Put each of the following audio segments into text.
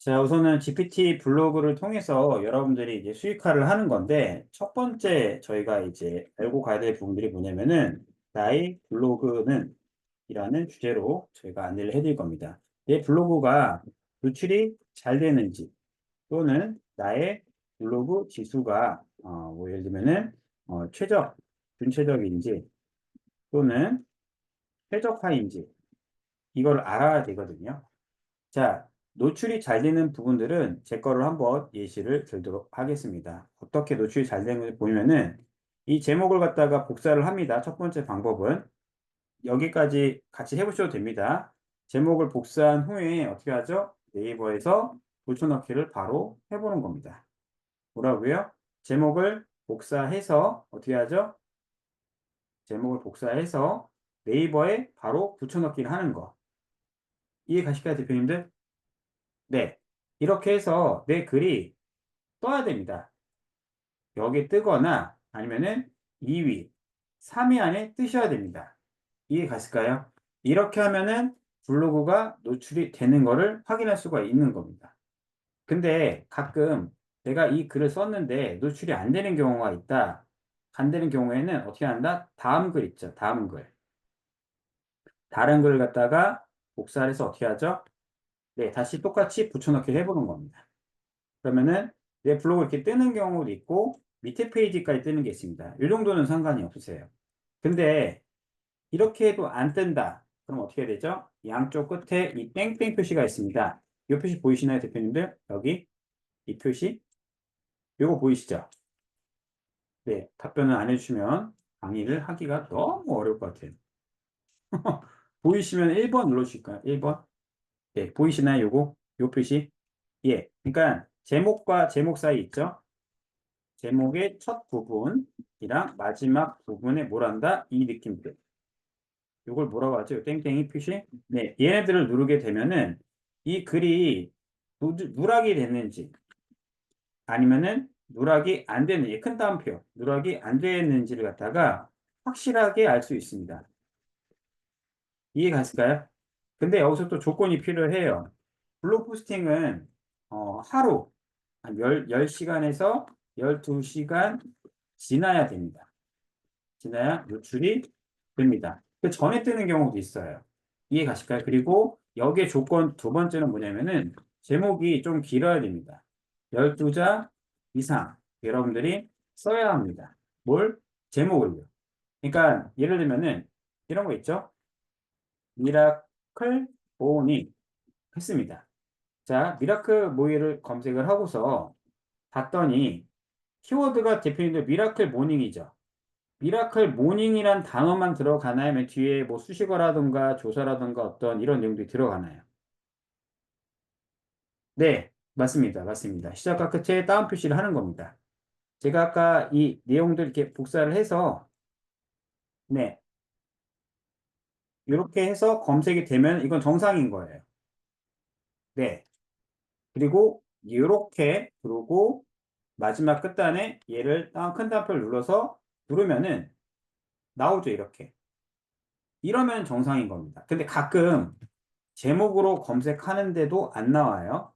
자, 우선은 GPT 블로그를 통해서 여러분들이 이제 수익화를 하는 건데, 첫 번째 저희가 이제 알고 가야 될 부분들이 뭐냐면은, 나의 블로그는 이라는 주제로 저희가 안내를 해드릴 겁니다. 내 블로그가 노출이 잘 되는지, 또는 나의 블로그 지수가, 뭐 예를 들면은, 최적, 준최적인지, 또는 최적화인지, 이걸 알아야 되거든요. 자, 노출이 잘 되는 부분들은 제 거를 한번 예시를 들도록 하겠습니다. 어떻게 노출이 잘 되는지 보면은 이 제목을 갖다가 복사를 합니다. 첫 번째 방법은 여기까지 같이 해보셔도 됩니다. 제목을 복사한 후에 어떻게 하죠? 네이버에서 붙여넣기를 바로 해보는 겁니다. 뭐라고요? 제목을 복사해서 어떻게 하죠? 제목을 복사해서 네이버에 바로 붙여넣기를 하는 거. 이해 가실까요, 대표님들? 네. 이렇게 해서 내 글이 떠야 됩니다. 여기 뜨거나 아니면은 2위, 3위 안에 뜨셔야 됩니다. 이해 갔을까요? 이렇게 하면은 블로그가 노출이 되는 거를 확인할 수가 있는 겁니다. 근데 가끔 내가 이 글을 썼는데 노출이 안 되는 경우가 있다. 안 되는 경우에는 어떻게 한다? 다음 글 있죠. 다음 글. 다른 글을 갖다가 복사를 해서 어떻게 하죠? 네, 다시 똑같이 붙여넣기 해보는 겁니다. 그러면은 내 블로그 이렇게 뜨는 경우도 있고 밑에 페이지까지 뜨는 게 있습니다. 이 정도는 상관이 없으세요. 근데 이렇게 해도 안 뜬다. 그럼 어떻게 해야 되죠? 양쪽 끝에 이 땡땡 표시가 있습니다. 이 표시 보이시나요, 대표님들? 여기 이 표시. 이거 보이시죠? 네, 답변을 안 해주시면 강의를 하기가 너무 어려울 것 같아요. 보이시면 1번 눌러주실까요? 1번. 네, 보이시나요, 요거? 요 표시? 예. 그러니까 제목과 제목 사이 있죠? 제목의 첫 부분이랑 마지막 부분에 뭘 한다? 이 느낌들. 이걸 뭐라고 하죠? 땡땡이 표시? 네, 얘네들을 누르게 되면은 이 글이 누락이 됐는지 아니면은 누락이 안 됐는지, 큰 따옴표, 누락이 안 됐는지를 갖다가 확실하게 알 수 있습니다. 이해 갔을까요? 근데 여기서 또 조건이 필요해요. 블로그 포스팅은 하루 한 10시간에서 12시간 지나야 됩니다. 지나야 노출이 됩니다. 그 전에 뜨는 경우도 있어요. 이해 가실까요? 그리고 여기에 조건 두 번째는 뭐냐면은 제목이 좀 길어야 됩니다. 12자 이상 여러분들이 써야 합니다. 뭘? 제목을요. 그러니까 예를 들면은 이런 거 있죠? 미라클 모닝 했습니다. 자, 미라클 모닝을 검색을 하고서 봤더니 키워드가 대표님들 미라클 모닝이죠. 미라클 모닝이란 단어만 들어가나요? 아니면 뒤에 뭐 수식어라든가 조사라든가 어떤 이런 내용들이 들어가나요? 네, 맞습니다. 맞습니다. 시작과 끝에 다운 표시를 하는 겁니다. 제가 아까 이 내용들 이렇게 복사를 해서 네, 이렇게 해서 검색이 되면 이건 정상인 거예요. 네, 그리고 이렇게 부르고 마지막 끝단에 얘를 큰 따옴표를 눌러서 누르면은 나오죠, 이렇게. 이러면 정상인 겁니다. 근데 가끔 제목으로 검색하는데도 안 나와요.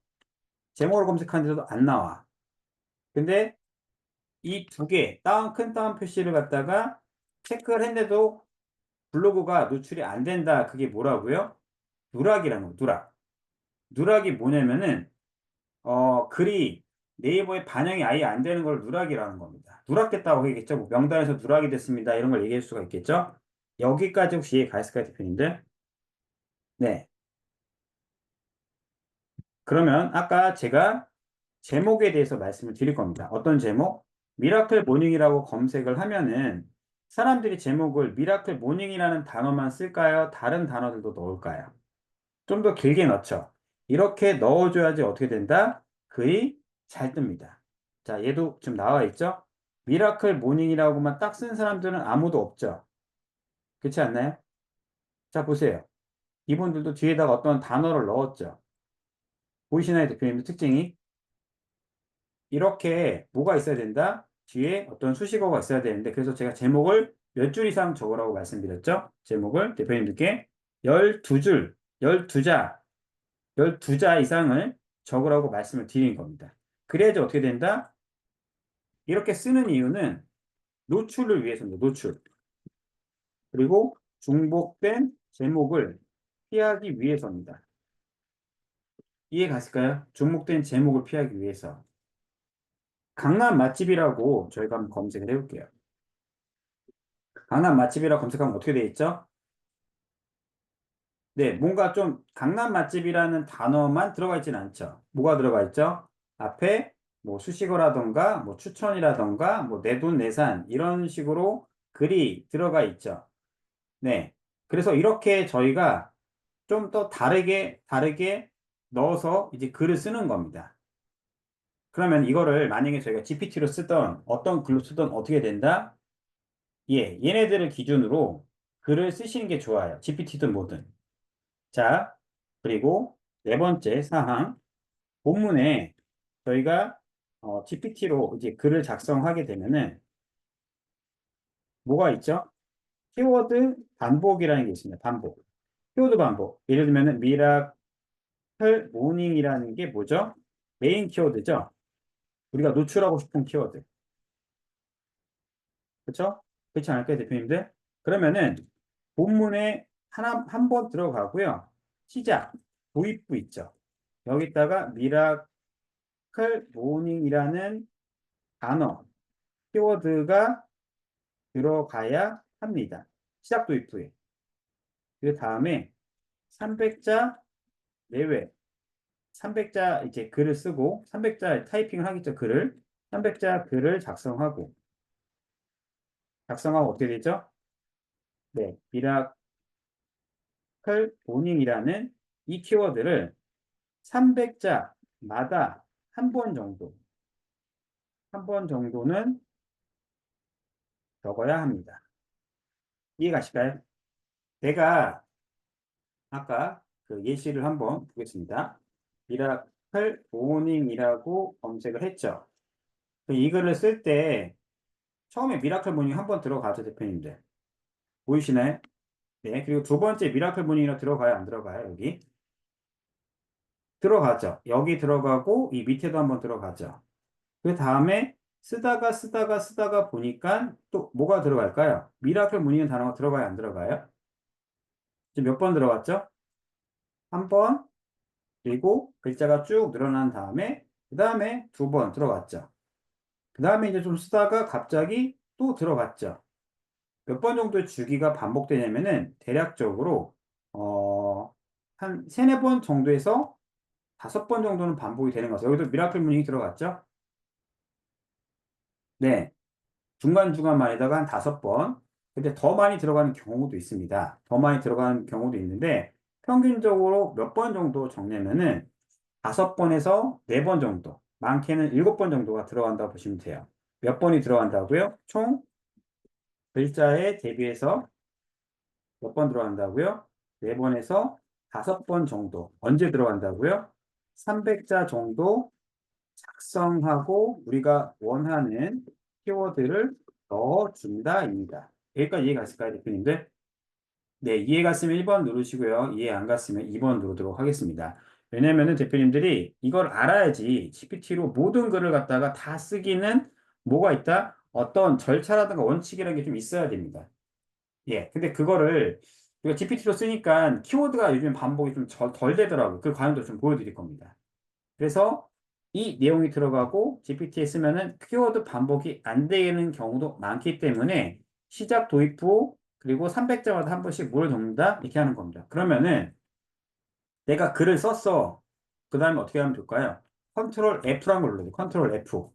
제목으로 검색하는데도 안 나와. 근데 이 두 개, 큰 따옴 표시를 갖다가 체크를 했는데도 블로그가 노출이 안 된다. 그게 뭐라고요? 누락이라는 거, 누락. 누락이 뭐냐면은, 글이 네이버에 반영이 아예 안 되는 걸 누락이라는 겁니다. 누락됐다고 하겠죠? 뭐 명단에서 누락이 됐습니다. 이런 걸 얘기할 수가 있겠죠? 여기까지 혹시 이해 가있을까요, 대표님들? 네. 그러면 아까 제가 제목에 대해서 말씀을 드릴 겁니다. 어떤 제목? 미라클 모닝이라고 검색을 하면은 사람들이 제목을 미라클 모닝이라는 단어만 쓸까요? 다른 단어들도 넣을까요? 좀 더 길게 넣죠. 이렇게 넣어줘야지 어떻게 된다? 글이 잘 뜹니다. 자, 얘도 지금 나와 있죠? 미라클 모닝이라고만 딱 쓴 사람들은 아무도 없죠. 그렇지 않나요? 자, 보세요. 이분들도 뒤에다가 어떤 단어를 넣었죠. 보이시나요, 대표님 특징이? 이렇게 뭐가 있어야 된다? 뒤에 어떤 수식어가 있어야 되는데 그래서 제가 제목을 몇 줄 이상 적으라고 말씀드렸죠? 제목을 대표님들께 12줄, 12자, 12자 이상을 적으라고 말씀을 드린 겁니다. 그래야지 어떻게 된다? 이렇게 쓰는 이유는 노출을 위해서입니다. 노출. 그리고 중복된 제목을 피하기 위해서입니다. 이해 갔을까요? 중복된 제목을 피하기 위해서. 강남 맛집이라고 저희가 한번 검색을 해볼게요. 강남 맛집이라고 검색하면 어떻게 돼 있죠? 네, 뭔가 좀 강남 맛집이라는 단어만 들어가 있지는 않죠. 뭐가 들어가 있죠? 앞에 뭐 수식어라던가 뭐 추천이라던가 뭐 내돈내산 이런 식으로 글이 들어가 있죠. 네. 그래서 이렇게 저희가 좀 더 다르게 넣어서 이제 글을 쓰는 겁니다. 그러면 이거를 만약에 저희가 GPT로 쓰던 어떤 글로 쓰던 어떻게 된다? 예, 얘네들을 기준으로 글을 쓰시는 게 좋아요. GPT든 뭐든. 자, 그리고 네 번째 사항. 본문에 저희가 GPT로 이제 글을 작성하게 되면은 뭐가 있죠? 키워드 반복이라는 게 있습니다. 반복. 키워드 반복. 예를 들면은 미라클 모닝이라는 게 뭐죠? 메인 키워드죠. 우리가 노출하고 싶은 키워드. 그렇죠? 그렇지 않을까요, 대표님들? 그러면은 본문에 한 번 들어가고요. 시작, 도입부 있죠. 여기다가 미라클 모닝이라는 단어, 키워드가 들어가야 합니다. 시작 도입부에. 그 다음에 300자 내외, 300자 이제 글을 쓰고 300자 타이핑을 하겠죠, 글을. 300자 글을 작성하고 어떻게 되죠? 네, 미라클 모닝이라는 이 키워드를 300자마다 한 번 정도는 적어야 합니다. 이해가실까요? 제가 아까 그 예시를 한번 보겠습니다. 미라클 모닝이라고 검색을 했죠. 이 글을 쓸 때 처음에 미라클 모닝 한번 들어가죠, 대표님들. 보이시나요? 네. 그리고 두 번째 미라클 모닝이라 들어가요, 안 들어가요, 여기? 들어가죠. 여기 들어가고 이 밑에도 한번 들어가죠. 그 다음에 쓰다가 보니까 또 뭐가 들어갈까요? 미라클 모닝 단어가 들어가요, 안 들어가요? 지금 몇 번 들어갔죠? 한 번, 그리고 글자가 쭉 늘어난 다음에 그 다음에 두 번 들어갔죠. 그 다음에 이제 좀 쓰다가 갑자기 또 들어갔죠. 몇 번 정도의 주기가 반복되냐면은 대략적으로 한 세네 번 정도에서 다섯 번 정도는 반복이 되는 것 같아요. 여기도 미라클 무닝이 들어갔죠? 네. 중간중간만에다가 한 다섯 번. 근데 더 많이 들어가는 경우도 있습니다. 더 많이 들어가는 경우도 있는데 평균적으로 몇 번 정도 적냐면은 다섯 번에서 네 번 정도, 많게는 일곱 번 정도가 들어간다고 보시면 돼요. 몇 번이 들어간다고요? 총 글자에 대비해서 몇 번 들어간다고요? 네 번에서 다섯 번 정도. 언제 들어간다고요? 300자 정도 작성하고 우리가 원하는 키워드를 넣어준다입니다. 여기까지 이해 갔을까요, 대표님들? 네, 이해 갔으면 1번 누르시고요. 이해 안 갔으면 2번 누르도록 하겠습니다. 왜냐면은 대표님들이 이걸 알아야지 GPT로 모든 글을 갖다가 다 쓰기는 뭐가 있다? 어떤 절차라든가 원칙이라는 게 좀 있어야 됩니다. 예, 근데 그거를 우리가 GPT로 쓰니까 키워드가 요즘 반복이 좀 덜 되더라고요. 그 과정도 좀 보여드릴 겁니다. 그래서 이 내용이 들어가고 GPT에 쓰면은 키워드 반복이 안 되는 경우도 많기 때문에 시작 도입 후 그리고 300자마다 한 번씩 뭘 적는다? 이렇게 하는 겁니다. 그러면은 내가 글을 썼어. 그 다음에 어떻게 하면 될까요? 컨트롤 F라는 걸 눌러요. 컨트롤 F.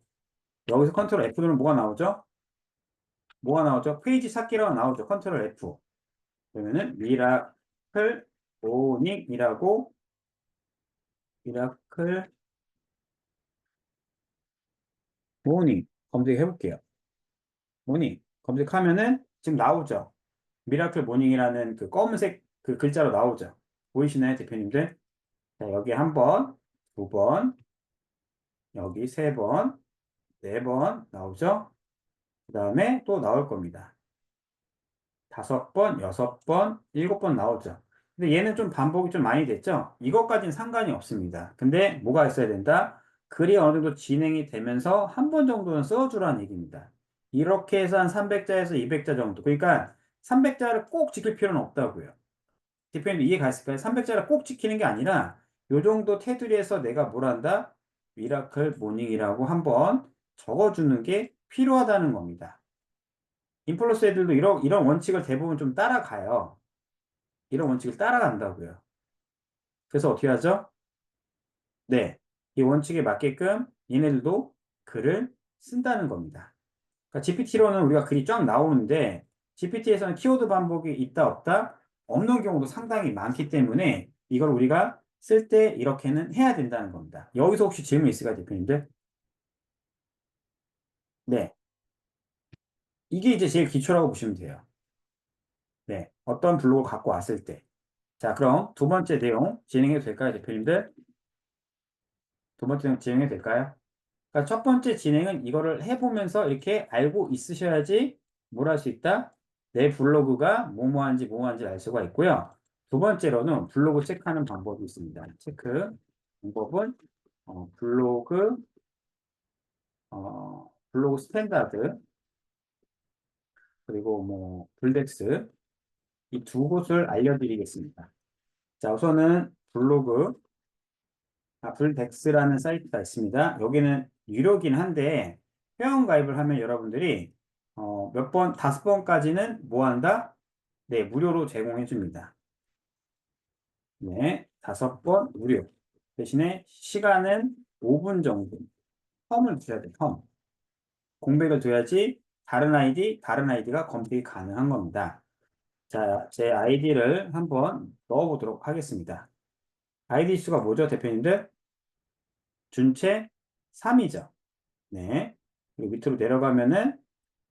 여기서 컨트롤 F 누르면 뭐가 나오죠? 뭐가 나오죠? 페이지 찾기라고 나오죠. 컨트롤 F. 그러면은 미라클 모닝이라고 미라클 모닝 검색해 볼게요. 모닝 검색하면은 지금 나오죠. 미라클 모닝이라는 그 검은색 그 글자로 나오죠. 보이시나요, 대표님들? 자, 여기 한 번, 두 번, 여기 세 번, 네 번 나오죠. 그 다음에 또 나올 겁니다. 다섯 번, 여섯 번, 일곱 번 나오죠. 근데 얘는 좀 반복이 좀 많이 됐죠? 이것까지는 상관이 없습니다. 근데 뭐가 있어야 된다? 글이 어느 정도 진행이 되면서 한 번 정도는 써주라는 얘기입니다. 이렇게 해서 한 300자에서 200자 정도. 그러니까 300자를 꼭 지킬 필요는 없다고요. 대표님 이해 가실까요? 300자를 꼭 지키는 게 아니라 요 정도 테두리에서 내가 뭘 한다? 미라클 모닝이라고 한번 적어주는 게 필요하다는 겁니다. 인플루언서 애들도 이런 원칙을 대부분 좀 따라가요. 이런 원칙을 따라간다고요. 그래서 어떻게 하죠? 네. 이 원칙에 맞게끔 얘네들도 글을 쓴다는 겁니다. 그러니까 GPT로는 우리가 글이 쫙 나오는데 GPT에서는 키워드 반복이 있다 없다 없는 경우도 상당히 많기 때문에 이걸 우리가 쓸 때 이렇게는 해야 된다는 겁니다. 여기서 혹시 질문 있을까요, 대표님들? 네. 이게 이제 제일 기초라고 보시면 돼요. 네. 어떤 블록을 갖고 왔을 때. 자, 그럼 두 번째 내용 진행해도 될까요, 대표님들? 두 번째 내용 진행해도 될까요? 그러니까 첫 번째 진행은 이거를 해보면서 이렇게 알고 있으셔야지 뭘 할 수 있다? 내 블로그가 뭐뭐한지 알 수가 있고요. 두 번째로는 블로그 체크하는 방법이 있습니다. 체크 방법은 블로그 블로그 스탠다드 그리고 뭐 블덱스 이 두 곳을 알려드리겠습니다. 자, 우선은 블덱스라는 사이트가 있습니다. 여기는 유료긴 한데 회원 가입을 하면 여러분들이 몇 번, 5번까지는 뭐 한다? 네, 무료로 제공해 줍니다. 네, 5번 무료. 대신에 시간은 5분 정도. 텀을 두셔야 돼, 텀. 공백을 둬야지 다른 아이디가 검색이 가능한 겁니다. 자, 제 아이디를 한번 넣어보도록 하겠습니다. 아이디 수가 뭐죠, 대표님들? 준체 3이죠. 네. 그리고 밑으로 내려가면은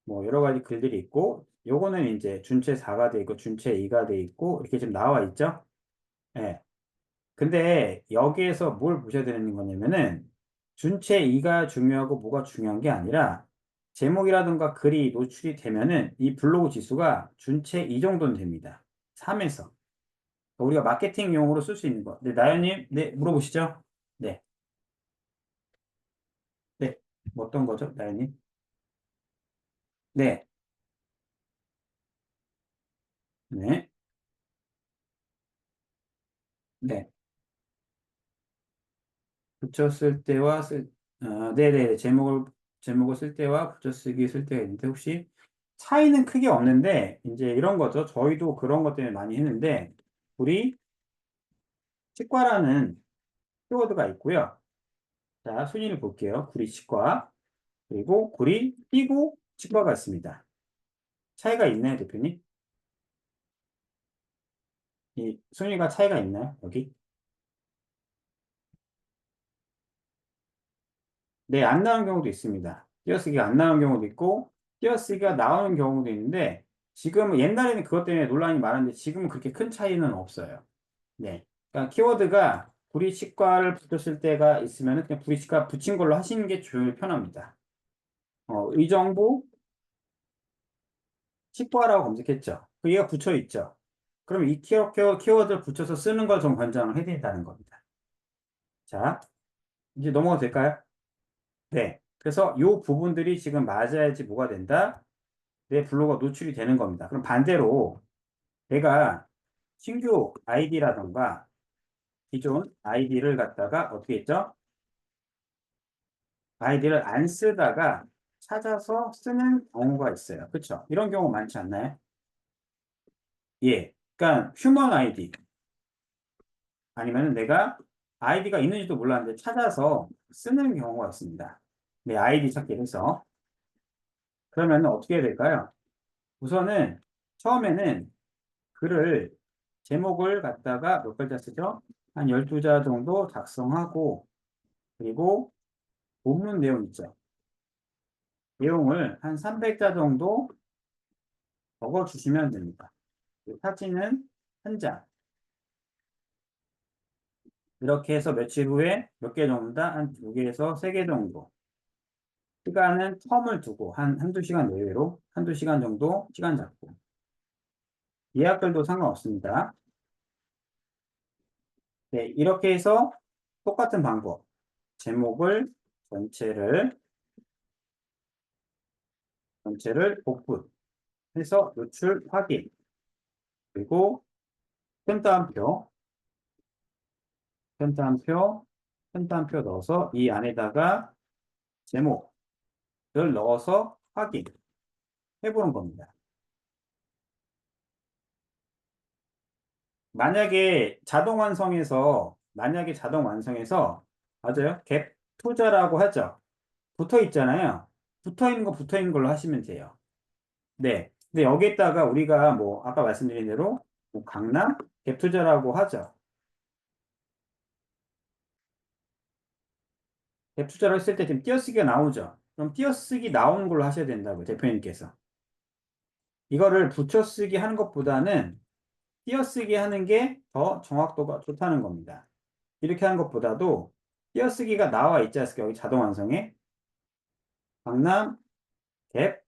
뭐 여러 가지 글들이 있고 요거는 이제 준체 4가 돼 있고 준체 2가 돼 있고 이렇게 지금 나와 있죠. 예. 근데 여기에서 뭘 보셔야 되는 거냐면은 준체 2가 중요하고 뭐가 중요한 게 아니라 제목이라든가 글이 노출이 되면은 이 블로그 지수가 준체 2 정도는 됩니다. 3에서. 우리가 마케팅용으로 쓸 수 있는 거. 네, 나연님, 네, 물어보시죠. 네, 네. 뭐 어떤 거죠, 나연님? 네, 네, 네. 붙였을 때와 네네. 제목을 쓸 때와 붙여쓰기 쓸 때가 있는데, 혹시 차이는 크게 없는데, 이제 이런 거죠. 저희도 그런 것 때문에 많이 했는데, 우리 치과라는 키워드가 있고요. 자, 순위를 볼게요. 구리 치과, 그리고 구리 띄고 치과가 있습니다. 차이가 있나요, 대표님? 이 순위가 차이가 있나요, 여기? 네, 안 나오는 경우도 있습니다. 띄어쓰기가 안 나오는 경우도 있고, 띄어쓰기가 나오는 경우도 있는데, 지금은 옛날에는 그것 때문에 논란이 많았는데, 지금은 그렇게 큰 차이는 없어요. 네. 그러니까 키워드가 불이치과를 붙였을 때가 있으면 그냥 불이치과 붙인 걸로 하시는 게 제일 편합니다. 의정부 치과라고 검색했죠. 그 얘가 붙여 있죠. 그럼 이 키워드를 붙여서 쓰는 걸 좀 권장을 해드린다는 겁니다. 자, 이제 넘어가도 될까요? 네. 그래서 이 부분들이 지금 맞아야지 뭐가 된다? 내 블로그가 노출이 되는 겁니다. 그럼 반대로 내가 신규 아이디라던가 기존 아이디를 갖다가 어떻게 했죠? 아이디를 안 쓰다가 찾아서 쓰는 경우가 있어요. 그렇죠? 이런 경우 많지 않나요? 예. 그러니까 휴먼 아이디 아니면 내가 아이디가 있는지도 몰랐는데 찾아서 쓰는 경우가 있습니다. 내 아이디 찾기 해서. 그러면 어떻게 해야 될까요? 우선은 처음에는 글을 제목을 갖다가 몇 글자 쓰죠? 한 12자 정도 작성하고 그리고 본문 내용 있죠. 내용을 한 300자 정도 적어 주시면 됩니다. 사진은 한 장. 이렇게 해서 며칠 후에 몇 개 정도다? 한 2개에서 3개 정도. 시간은 텀을 두고 한두 시간 내외로 한두 시간 정도 시간 잡고. 예약글도 상관없습니다. 네, 이렇게 해서 똑같은 방법. 제목을 전체를 복붙해서 노출 확인. 그리고 편따옴표, 편따옴표, 편따옴표 넣어서 이 안에다가 제목을 넣어서 확인해 보는 겁니다. 만약에 자동 완성해서 맞아요. 갭 투자라고 하죠. 붙어 있잖아요. 붙어 있는 거 붙어 있는 걸로 하시면 돼요. 네. 근데 여기에다가 우리가 뭐 아까 말씀드린 대로 뭐 강남 갭 투자라고 하죠. 갭 투자를 했을 때 지금 띄어쓰기가 나오죠. 그럼 띄어쓰기 나오는 걸로 하셔야 된다고 대표님께서. 이거를 붙여쓰기 하는 것보다는 띄어쓰기 하는 게 더 정확도가 좋다는 겁니다. 이렇게 하는 것보다도 띄어쓰기가 나와 있지 않습니까? 여기 자동 완성에 강남 갭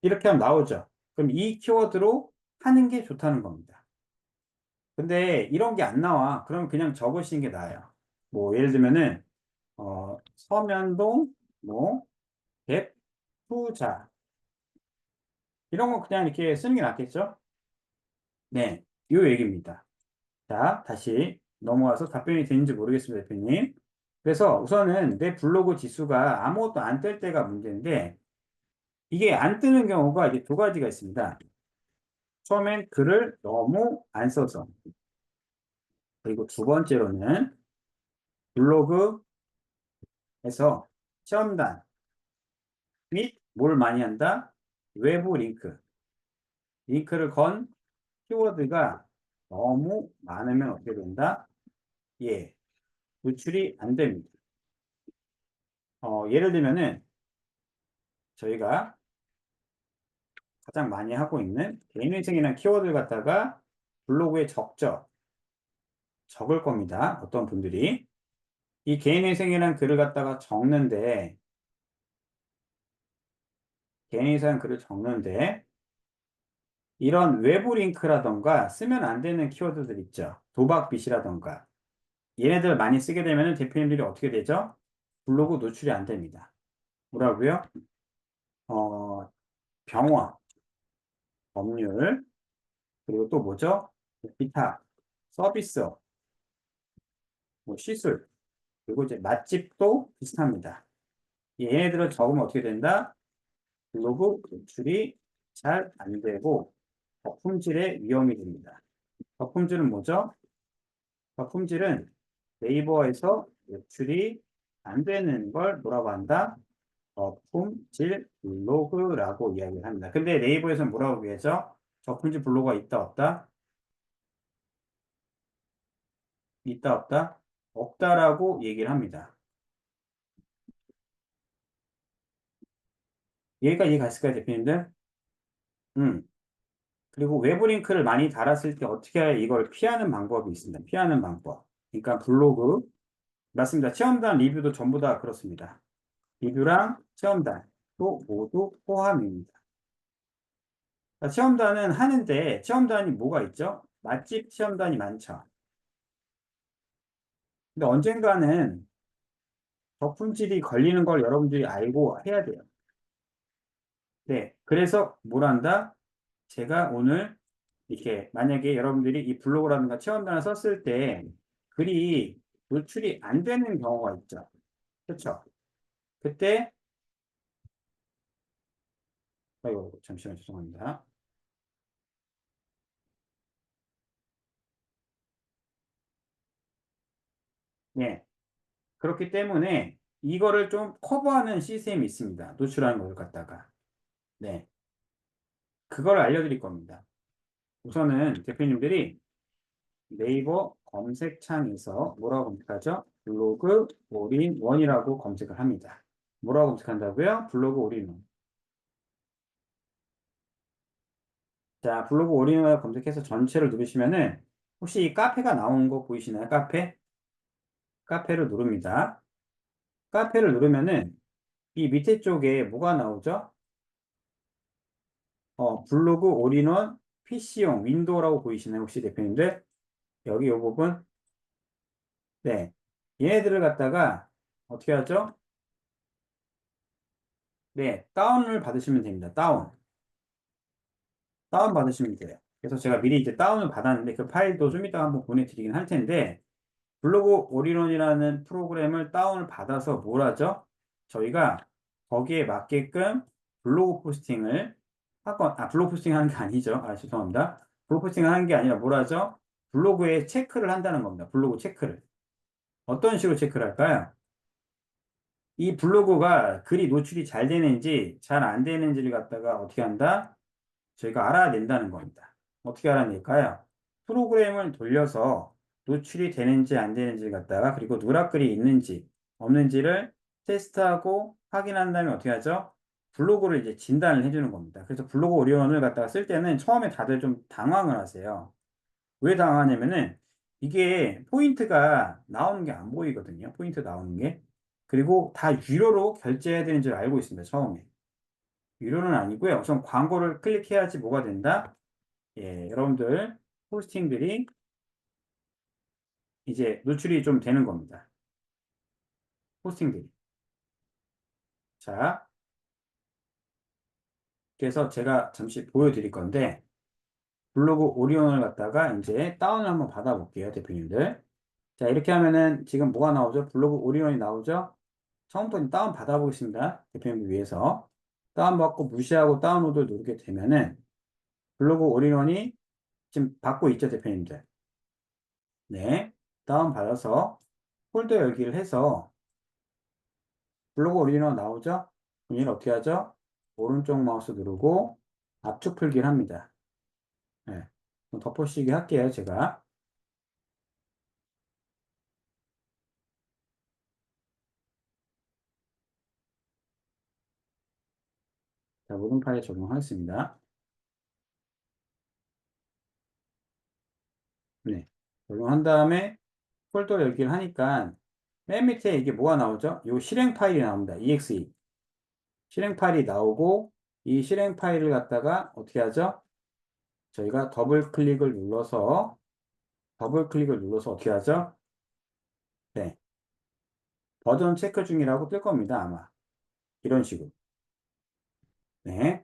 이렇게 하면 나오죠. 그럼 이 키워드로 하는 게 좋다는 겁니다. 근데 이런 게 안 나와. 그럼 그냥 적으시는 게 나아요. 뭐 예를 들면은 서면동 뭐 갭 투자 이런 거 그냥 이렇게 쓰는 게 낫겠죠? 네, 요 얘기입니다. 자, 다시 넘어와서 답변이 되는지 모르겠습니다, 대표님. 그래서 우선은 내 블로그 지수가 아무것도 안 뜰 때가 문제인데 이게 안 뜨는 경우가 이제 두 가지가 있습니다. 처음엔 글을 너무 안 써서 그리고 두 번째로는 블로그에서 체험단 및 뭘 많이 한다? 외부 링크를 건 키워드가 너무 많으면 어떻게 된다? 예, 노출이 안 됩니다. 예를 들면은 저희가 가장 많이 하고 있는 개인회생이라는 키워드를 갖다가 블로그에 적을 겁니다. 어떤 분들이. 이 개인회생이라는 글을 갖다가 개인회생 글을 적는데, 이런 외부 링크라던가 쓰면 안 되는 키워드들 있죠. 도박빚이라던가. 얘네들 많이 쓰게 되면 대표님들이 어떻게 되죠? 블로그 노출이 안 됩니다. 뭐라고요? 어, 병원, 법률, 그리고 또 뭐죠? 기타, 서비스업, 뭐 시술, 그리고 이제 맛집도 비슷합니다. 얘네들을 적으면 어떻게 된다? 블로그 노출이 잘 안 되고 저품질의 위험이 됩니다. 저품질은 뭐죠? 저품질은 네이버에서 노출이 안 되는 걸 뭐라고 한다? 저품질 블로그라고 이야기를 합니다. 근데 네이버에서는 뭐라고 얘기하죠? 저품질 블로그가 있다 없다? 있다 없다? 없다라고 얘기를 합니다. 여기까지 이해갔을까요, 대표님들? 음. 그리고 외부 링크를 많이 달았을 때 어떻게 이걸 피하는 방법이 있습니다. 피하는 방법. 그러니까 블로그, 맞습니다. 체험단 리뷰도 전부 다 그렇습니다. 리뷰랑 체험단도 모두 포함입니다. 체험단은 하는데 체험단이 뭐가 있죠? 맛집 체험단이 많죠. 근데 언젠가는 저품질이 걸리는 걸 여러분들이 알고 해야 돼요. 네. 그래서 뭘 한다? 제가 오늘 이렇게 만약에 여러분들이 이 블로그라든가 체험단을 썼을 때 글이 노출이 안 되는 경우가 있죠. 그렇죠? 그때 아이고 잠시만 죄송합니다. 네. 그렇기 때문에 이거를 좀 커버하는 시스템이 있습니다. 노출하는 걸 갖다가. 네. 그걸 알려드릴 겁니다. 우선은 대표님들이 네이버 검색창에서 뭐라고 검색하죠? 블로그 올인원이라고 검색을 합니다. 뭐라고 검색한다고요? 블로그 올인원. 자, 블로그 올인원을 검색해서 전체를 누르시면은 혹시 이 카페가 나온 거 보이시나요? 카페를 누릅니다. 카페를 누르면은 이 밑에 쪽에 뭐가 나오죠? 블로그 올인원 PC용 윈도우라고 보이시나요? 혹시 대표님들? 여기 이 부분 네. 얘네들을 갖다가 어떻게 하죠? 네. 다운을 받으시면 됩니다. 다운. 다운 받으시면 돼요. 그래서 제가 미리 이제 다운을 받았는데 그 파일도 좀 이따 한번 보내드리긴 할 텐데 블로그 올인원이라는 프로그램을 다운을 받아서 뭘 하죠? 저희가 거기에 맞게끔 블로그 포스팅을 블로그 포스팅 하는 게 아니죠. 죄송합니다. 블로그 포스팅 하는 게 아니라 뭘 하죠? 블로그에 체크를 한다는 겁니다. 블로그 체크를. 어떤 식으로 체크를 할까요? 이 블로그가 글이 노출이 잘 되는지 잘 안 되는지를 갖다가 어떻게 한다? 저희가 알아낸다는 겁니다. 어떻게 알아낼까요? 프로그램을 돌려서 노출이 되는지 안 되는지를 갖다가 그리고 누락글이 있는지 없는지를 테스트하고 확인한 다음에 어떻게 하죠? 블로그를 이제 진단을 해주는 겁니다. 그래서 블로그 오리온을 갖다가 쓸 때는 처음에 다들 좀 당황을 하세요. 왜 당황하냐면은 이게 포인트가 나오는 게 안 보이거든요. 포인트 나오는 게. 그리고 다 유료로 결제해야 되는 줄 알고 있습니다. 처음에. 유료는 아니고요. 우선 광고를 클릭해야지 뭐가 된다? 예, 여러분들 포스팅들이 이제 노출이 좀 되는 겁니다. 포스팅들이. 자, 그래서 제가 잠시 보여드릴 건데 블로그 오리온을 갖다가 이제 다운을 한번 받아볼게요, 대표님들. 자, 이렇게 하면은 지금 뭐가 나오죠? 블로그 오리온이 나오죠? 처음부터 다운 받아보겠습니다. 대표님들 위해서. 다운받고 무시하고 다운로드를 누르게 되면은 블로그 올인원이 지금 받고 있죠, 대표님들. 네. 다운받아서 폴더 열기를 해서 블로그 올인원 나오죠? 그럼 얘는 어떻게 하죠? 오른쪽 마우스 누르고 압축 풀기를 합니다. 네. 그럼 덮어씌기 할게요, 제가. 자, 모든 파일에 적용하겠습니다. 네. 적용한 다음에 폴더 열기를 하니까 맨 밑에 이게 뭐가 나오죠? 요 실행 파일이 나옵니다. exe. 실행 파일이 나오고 이 실행 파일을 갖다가 어떻게 하죠? 저희가 더블 클릭을 눌러서 어떻게 하죠? 네. 버전 체크 중이라고 뜰 겁니다, 아마. 이런 식으로. 네.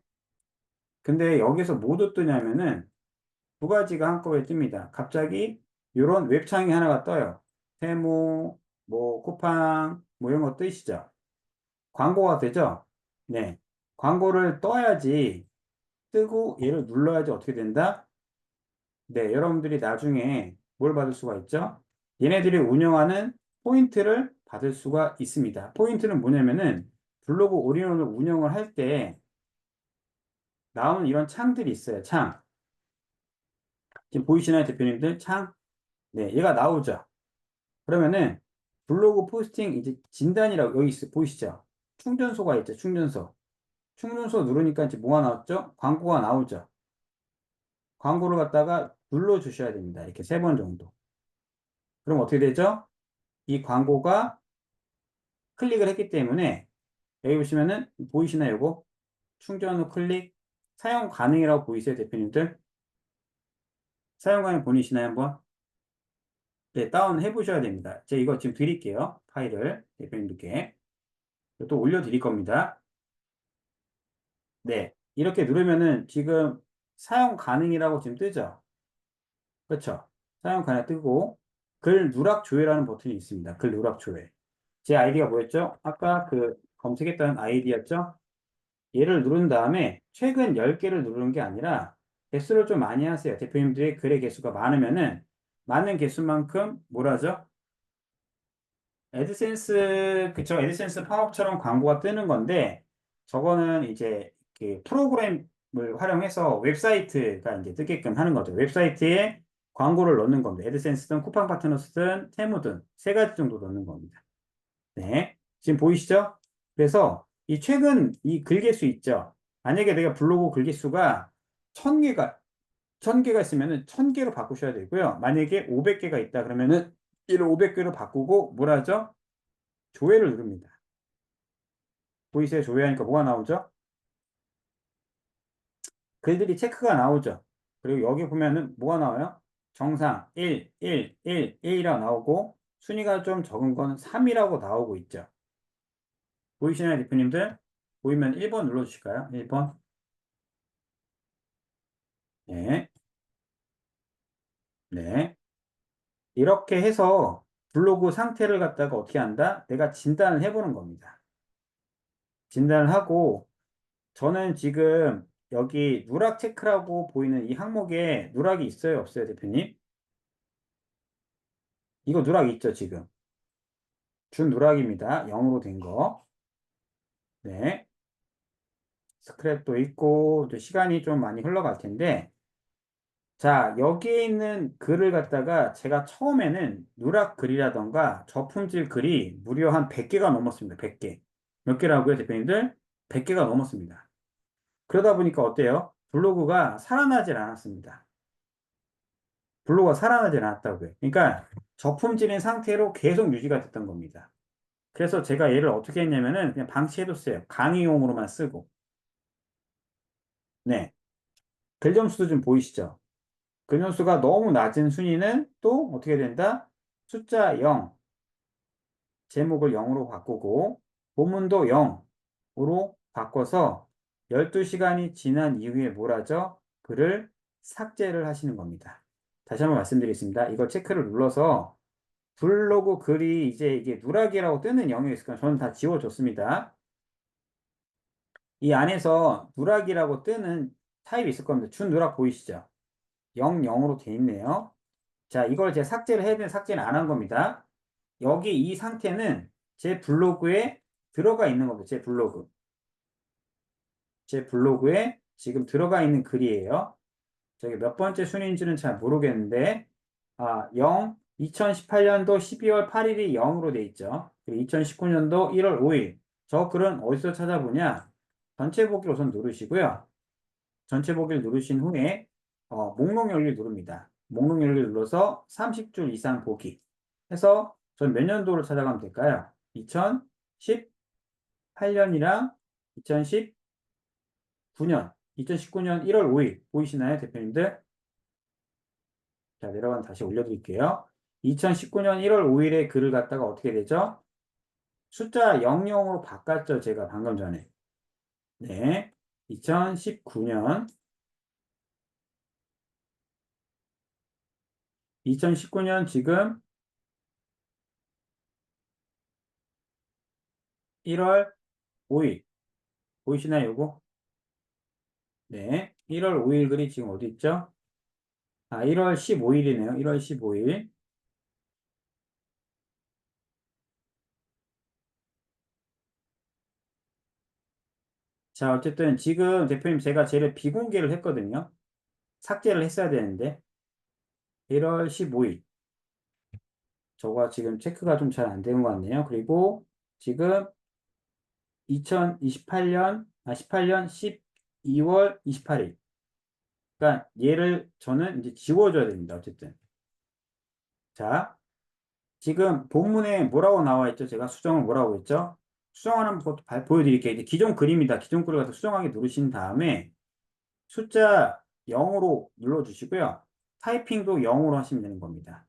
근데 여기서 뭐도 뜨냐면은 두 가지가 한꺼번에 뜹니다. 갑자기 이런 웹창이 하나가 떠요. 세모, 뭐 쿠팡, 뭐 이런 거 뜨시죠? 광고가 되죠? 네. 광고를 떠야지 뜨고 얘를 눌러야지 어떻게 된다? 네, 여러분들이 나중에 뭘 받을 수가 있죠? 얘네들이 운영하는 포인트를 받을 수가 있습니다. 포인트는 뭐냐면은 블로그 올인원을 운영을 할 때 나오는 이런 창들이 있어요. 창. 지금 보이시나요, 대표님들? 창? 네, 얘가 나오죠. 그러면은 블로그 포스팅 이제 진단이라고 여기 보이시죠? 충전소가 있죠. 충전소. 충전소 누르니까 이제 뭐가 나왔죠? 광고가 나오죠. 광고를 갖다가 눌러 주셔야 됩니다. 이렇게 세 번 정도. 그럼 어떻게 되죠? 이 광고가 클릭을 했기 때문에 여기 보시면은 보이시나요, 요거? 충전 후 클릭 사용 가능이라고 보이세요, 대표님들? 사용 가능 보이시나요, 한번? 네, 다운 해보셔야 됩니다. 제가 이거 지금 드릴게요. 파일을 대표님들께. 또 올려드릴 겁니다. 네, 이렇게 누르면은 지금 사용 가능이라고 지금 뜨죠? 그렇죠? 사용 가능 뜨고 글 누락 조회라는 버튼이 있습니다. 글 누락 조회. 제 아이디가 뭐였죠? 아까 그 검색했던 아이디였죠? 얘를 누른 다음에 최근 10개를 누르는 게 아니라 개수를 좀 많이 하세요. 대표님들이 글의 개수가 많으면은 많은 개수만큼 뭐라죠? 애드센스, 그쵸? 애드센스 팝업처럼 광고가 뜨는 건데 저거는 이제 그 프로그램을 활용해서 웹사이트가 이제 뜨게끔 하는 거죠. 웹사이트에 광고를 넣는 겁니다. 애드센스든 쿠팡 파트너스든 테무든 세 가지 정도 넣는 겁니다. 네. 지금 보이시죠? 그래서 이 최근 이 글개수 있죠? 만약에 내가 블로그 글개수가 1000개가, 1000개가 있으면은 1000개로 바꾸셔야 되고요. 만약에 500개가 있다 그러면은 이를 500개로 바꾸고 뭐라죠? 조회를 누릅니다. 보이세요? 조회하니까 뭐가 나오죠? 글들이 체크가 나오죠. 그리고 여기 보면은 뭐가 나와요? 정상 1, 1, 1, 1이라 나오고 순위가 좀 적은 건 3이라고 나오고 있죠. 보이시나요, 대표님들? 보이면 1번 눌러주실까요? 1번. 네. 네. 이렇게 해서 블로그 상태를 갖다가 어떻게 한다? 내가 진단을 해보는 겁니다. 진단을 하고, 저는 지금 여기 누락 체크라고 보이는 이 항목에 누락이 있어요, 없어요, 대표님? 이거 누락 있죠, 지금? 준 누락입니다. 0으로 된 거. 네. 스크랩도 있고, 또 시간이 좀 많이 흘러갈 텐데, 자, 여기에 있는 글을 갖다가 제가 처음에는 누락 글이라던가 저품질 글이 무려 한 100개가 넘었습니다. 100개. 몇 개라고요, 대표님들? 100개가 넘었습니다. 그러다 보니까 어때요? 블로그가 살아나질 않았습니다. 블로그가 살아나질 않았다고요. 그러니까 저품질인 상태로 계속 유지가 됐던 겁니다. 그래서 제가 얘를 어떻게 했냐면은 그냥 방치해뒀어요. 강의용으로만 쓰고. 네. 글 점수도 좀 보이시죠? 글 점수가 너무 낮은 순위는 또 어떻게 된다? 숫자 0, 제목을 0으로 바꾸고, 본문도 0으로 바꿔서 12시간이 지난 이후에 뭘 하죠? 글을 삭제를 하시는 겁니다. 다시 한번 말씀드리겠습니다. 이거 체크를 눌러서 블로그 글이 이제 이게 누락이라고 뜨는 영역이 있을까요? 저는 다 지워줬습니다. 이 안에서 누락이라고 뜨는 타입이 있을 겁니다. 준 누락 보이시죠? 0, 0으로 돼 있네요. 자, 이걸 제가 삭제를 해야 되는 삭제는 안 한 겁니다. 여기 이 상태는 제 블로그에 들어가 있는 겁니다. 제 블로그. 제 블로그에 지금 들어가 있는 글이에요. 저기 몇 번째 순위인지는 잘 모르겠는데, 2018년도 12월 8일이 0으로 돼 있죠. 그리고 2019년도 1월 5일. 저 글은 어디서 찾아보냐? 전체 보기를 우선 누르시고요. 전체 보기를 누르신 후에, 목록 열기를 누릅니다. 목록 열기를 눌러서 30줄 이상 보기. 해서 전 몇 년도를 찾아가면 될까요? 2018년이랑 2019년, 2019년 1월 5일 보이시나요, 대표님들? 자, 내려가면 다시 올려드릴게요. 2019년 1월 5일에 글을 갖다가 어떻게 되죠? 숫자 00으로 바꿨죠, 제가 방금 전에. 네. 2019년, 2019년 지금 1월 5일. 보이시나요, 요거? 네. 1월 5일 글이 지금 어디 있죠? 1월 15일이네요. 1월 15일. 자, 어쨌든 지금 대표님 제가 쟤를 비공개를 했거든요. 삭제를 했어야 되는데 1월 15일. 저거 지금 체크가 좀 잘 안 되는 것 같네요. 그리고 지금 2028년, 18년 12월 28일. 그러니까 얘를 저는 이제 지워줘야 됩니다. 어쨌든. 자, 지금 본문에 뭐라고 나와 있죠? 제가 수정을 뭐라고 했죠? 수정하는 것도 보여드릴게요. 이제 기존 글입니다. 기존 글을 갖다 수정하기 누르신 다음에 숫자 0으로 눌러주시고요. 타이핑도 0으로 하시면 되는 겁니다.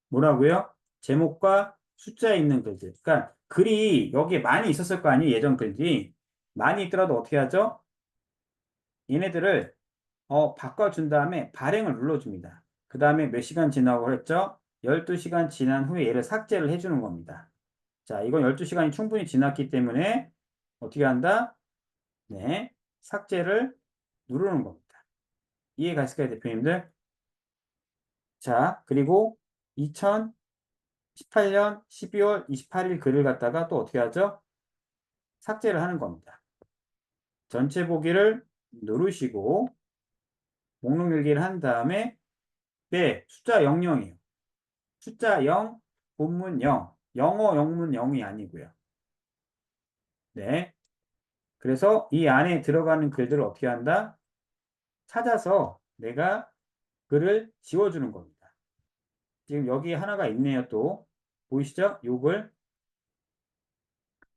뭐라고요? 제목과 숫자에 있는 글들. 그러니까 글이 여기에 많이 있었을 거 아니에요? 예전 글들이. 많이 있더라도 어떻게 하죠? 얘네들을 바꿔준 다음에 발행을 눌러줍니다. 그 다음에 몇 시간 지나고 했죠? 12시간 지난 후에 얘를 삭제를 해주는 겁니다. 자, 이건 12시간이 충분히 지났기 때문에 어떻게 한다? 네, 삭제를 누르는 겁니다. 이해 가실까요, 대표님들? 자, 그리고 2018년 12월 28일 글을 갖다가 또 어떻게 하죠? 삭제를 하는 겁니다. 전체 보기를 누르시고 목록 열기를 한 다음에 네, 숫자 00이에요. 숫자 0, 본문 0, 영어 영문 0이 아니고요. 네. 그래서 이 안에 들어가는 글들을 어떻게 한다? 찾아서 내가 글을 지워주는 겁니다. 지금 여기 하나가 있네요, 또. 보이시죠? 요 글.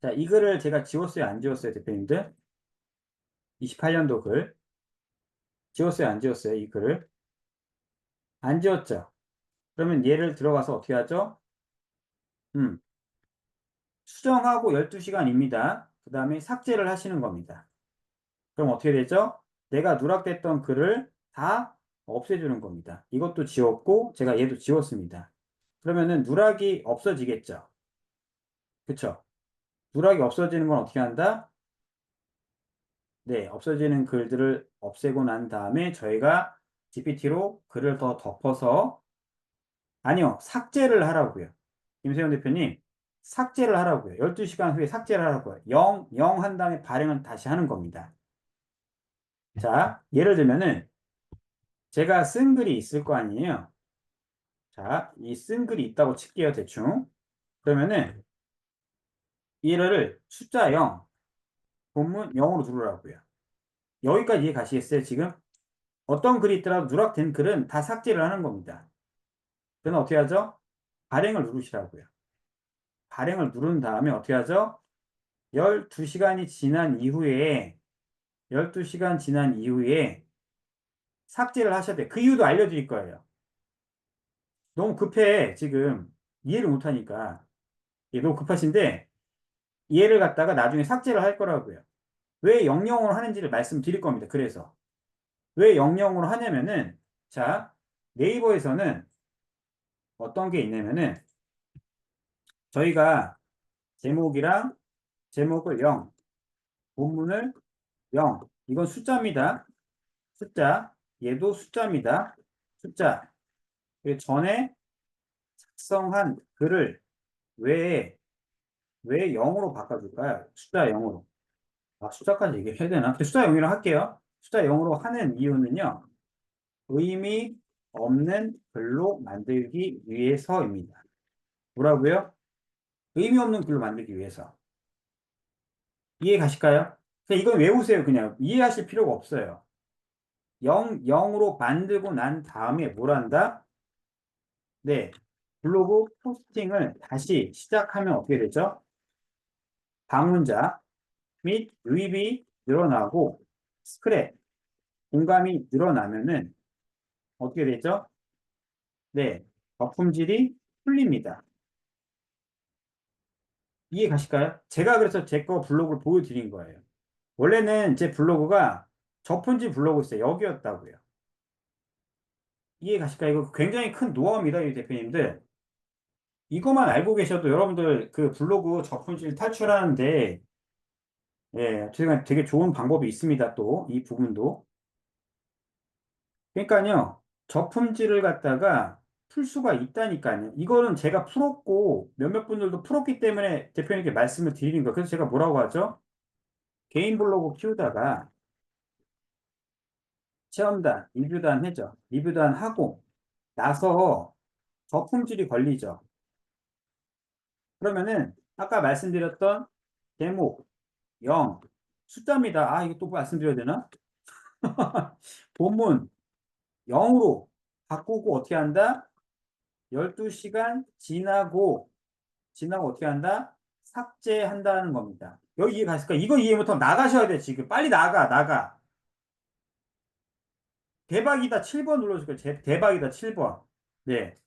자, 이 글을 제가 지웠어요, 안 지웠어요, 대표님들? 28년도 글. 지웠어요, 안 지웠어요, 이 글을? 안 지웠죠? 그러면 얘를 들어가서 어떻게 하죠? 음, 수정하고 12시간입니다. 그 다음에 삭제를 하시는 겁니다. 그럼 어떻게 되죠? 내가 누락됐던 글을 다 없애주는 겁니다. 이것도 지웠고 제가 얘도 지웠습니다. 그러면은 누락이 없어지겠죠. 그쵸? 누락이 없어지는 건 어떻게 한다? 네, 없어지는 글들을 없애고 난 다음에 저희가 GPT로 글을 더 덮어서 아니요, 삭제를 하라고요. 김세현 대표님, 삭제를 하라고요. 12시간 후에 삭제를 하라고요. 0 한 다음에 발행을 다시 하는 겁니다. 자, 예를 들면은 제가 쓴 글이 있을 거 아니에요. 자, 이 쓴 글이 있다고 칠게요, 대충. 그러면은 얘를 숫자 0, 본문 0으로 두르라고요. 여기까지 이해 가시겠어요, 지금? 어떤 글이 있더라도 누락된 글은 다 삭제를 하는 겁니다. 그럼 어떻게 하죠? 발행을 누르시라고요. 발행을 누른 다음에 어떻게 하죠? 12시간이 지난 이후에 12시간 지난 이후에 삭제를 하셔야 돼요. 그 이유도 알려드릴 거예요. 너무 급해, 지금. 이해를 못하니까. 예, 너무 급하신데, 이해를 갖다가 나중에 삭제를 할 거라고요. 왜 영영으로 하는지를 말씀드릴 겁니다. 그래서. 왜 영영으로 하냐면은, 자, 네이버에서는 어떤 게 있냐면은, 저희가 제목이랑 제목을 0, 본문을 0. 이건 숫자입니다. 숫자. 얘도 숫자입니다. 숫자. 그 전에 작성한 글을 왜 0으로 바꿔줄까요? 숫자 0으로. 아, 숫자까지 얘기해야 되나? 근데 숫자 0으로 할게요. 숫자 0으로 하는 이유는요. 의미 없는 글로 만들기 위해서입니다. 뭐라고요? 의미 없는 글로 만들기 위해서. 이해 가실까요? 그냥 이건 외우세요, 그냥. 이해하실 필요가 없어요. 0으로 만들고 난 다음에 뭘 한다? 네. 블로그 포스팅을 다시 시작하면 어떻게 되죠? 방문자 및 유입이 늘어나고 스크랩, 공감이 늘어나면은 어떻게 되죠? 네. 거품질이 풀립니다. 이해 가실까요? 제가 그래서 제 거 블로그를 보여드린 거예요. 원래는 제 블로그가 저pun지 블로그였어요. 여기였다고요. 이해 가실까요? 이거 굉장히 큰 노하우입니다, 이 대표님들. 이것만 알고 계셔도 여러분들 그 블로그 저품질 탈출하는데 예, 제가 되게 좋은 방법이 있습니다. 또 이 부분도. 그러니까요. 저품질을 갖다가 풀 수가 있다니까요. 이거는 제가 풀었고 몇몇 분들도 풀었기 때문에 대표님께 말씀을 드리는 거예요. 그래서 제가 뭐라고 하죠? 개인 블로그 키우다가 체험단, 리뷰단 해죠. 리뷰단 하고 나서 저품질이 걸리죠. 그러면은 아까 말씀드렸던 제목 0 숫자입니다. 아, 이거 또 말씀드려야 되나? 본문 0으로 바꾸고 어떻게 한다? 12시간 지나고 어떻게 한다? 삭제한다는 겁니다. 여기 이해 가실까? 이거 이해 못하면 나가셔야 돼, 지금. 빨리 나가. 대박이다 7번 눌러줄 거예요. 대박이다 7번. 네.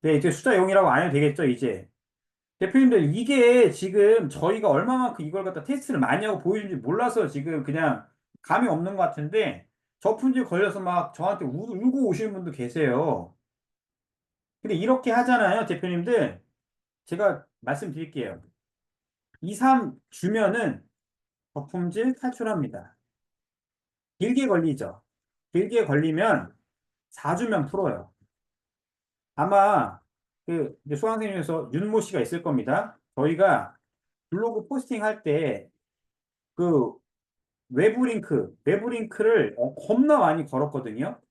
네, 이제 숫자 0이라고 안 해도 되겠죠, 이제. 대표님들, 이게 지금 저희가 얼마만큼 이걸 갖다 테스트를 많이 하고 보여준지 몰라서 지금 그냥 감이 없는 것 같은데, 저품질 걸려서 막 저한테 울고 오시는 분도 계세요. 근데 이렇게 하잖아요, 대표님들. 제가 말씀드릴게요. 2, 3 주면은 거품질 탈출합니다. 길게 걸리죠. 길게 걸리면 4주면 풀어요. 아마 그 이제 수강생님에서 윤모 씨가 있을 겁니다. 저희가 블로그 포스팅 할 때 그 외부 링크를 겁나 많이 걸었거든요.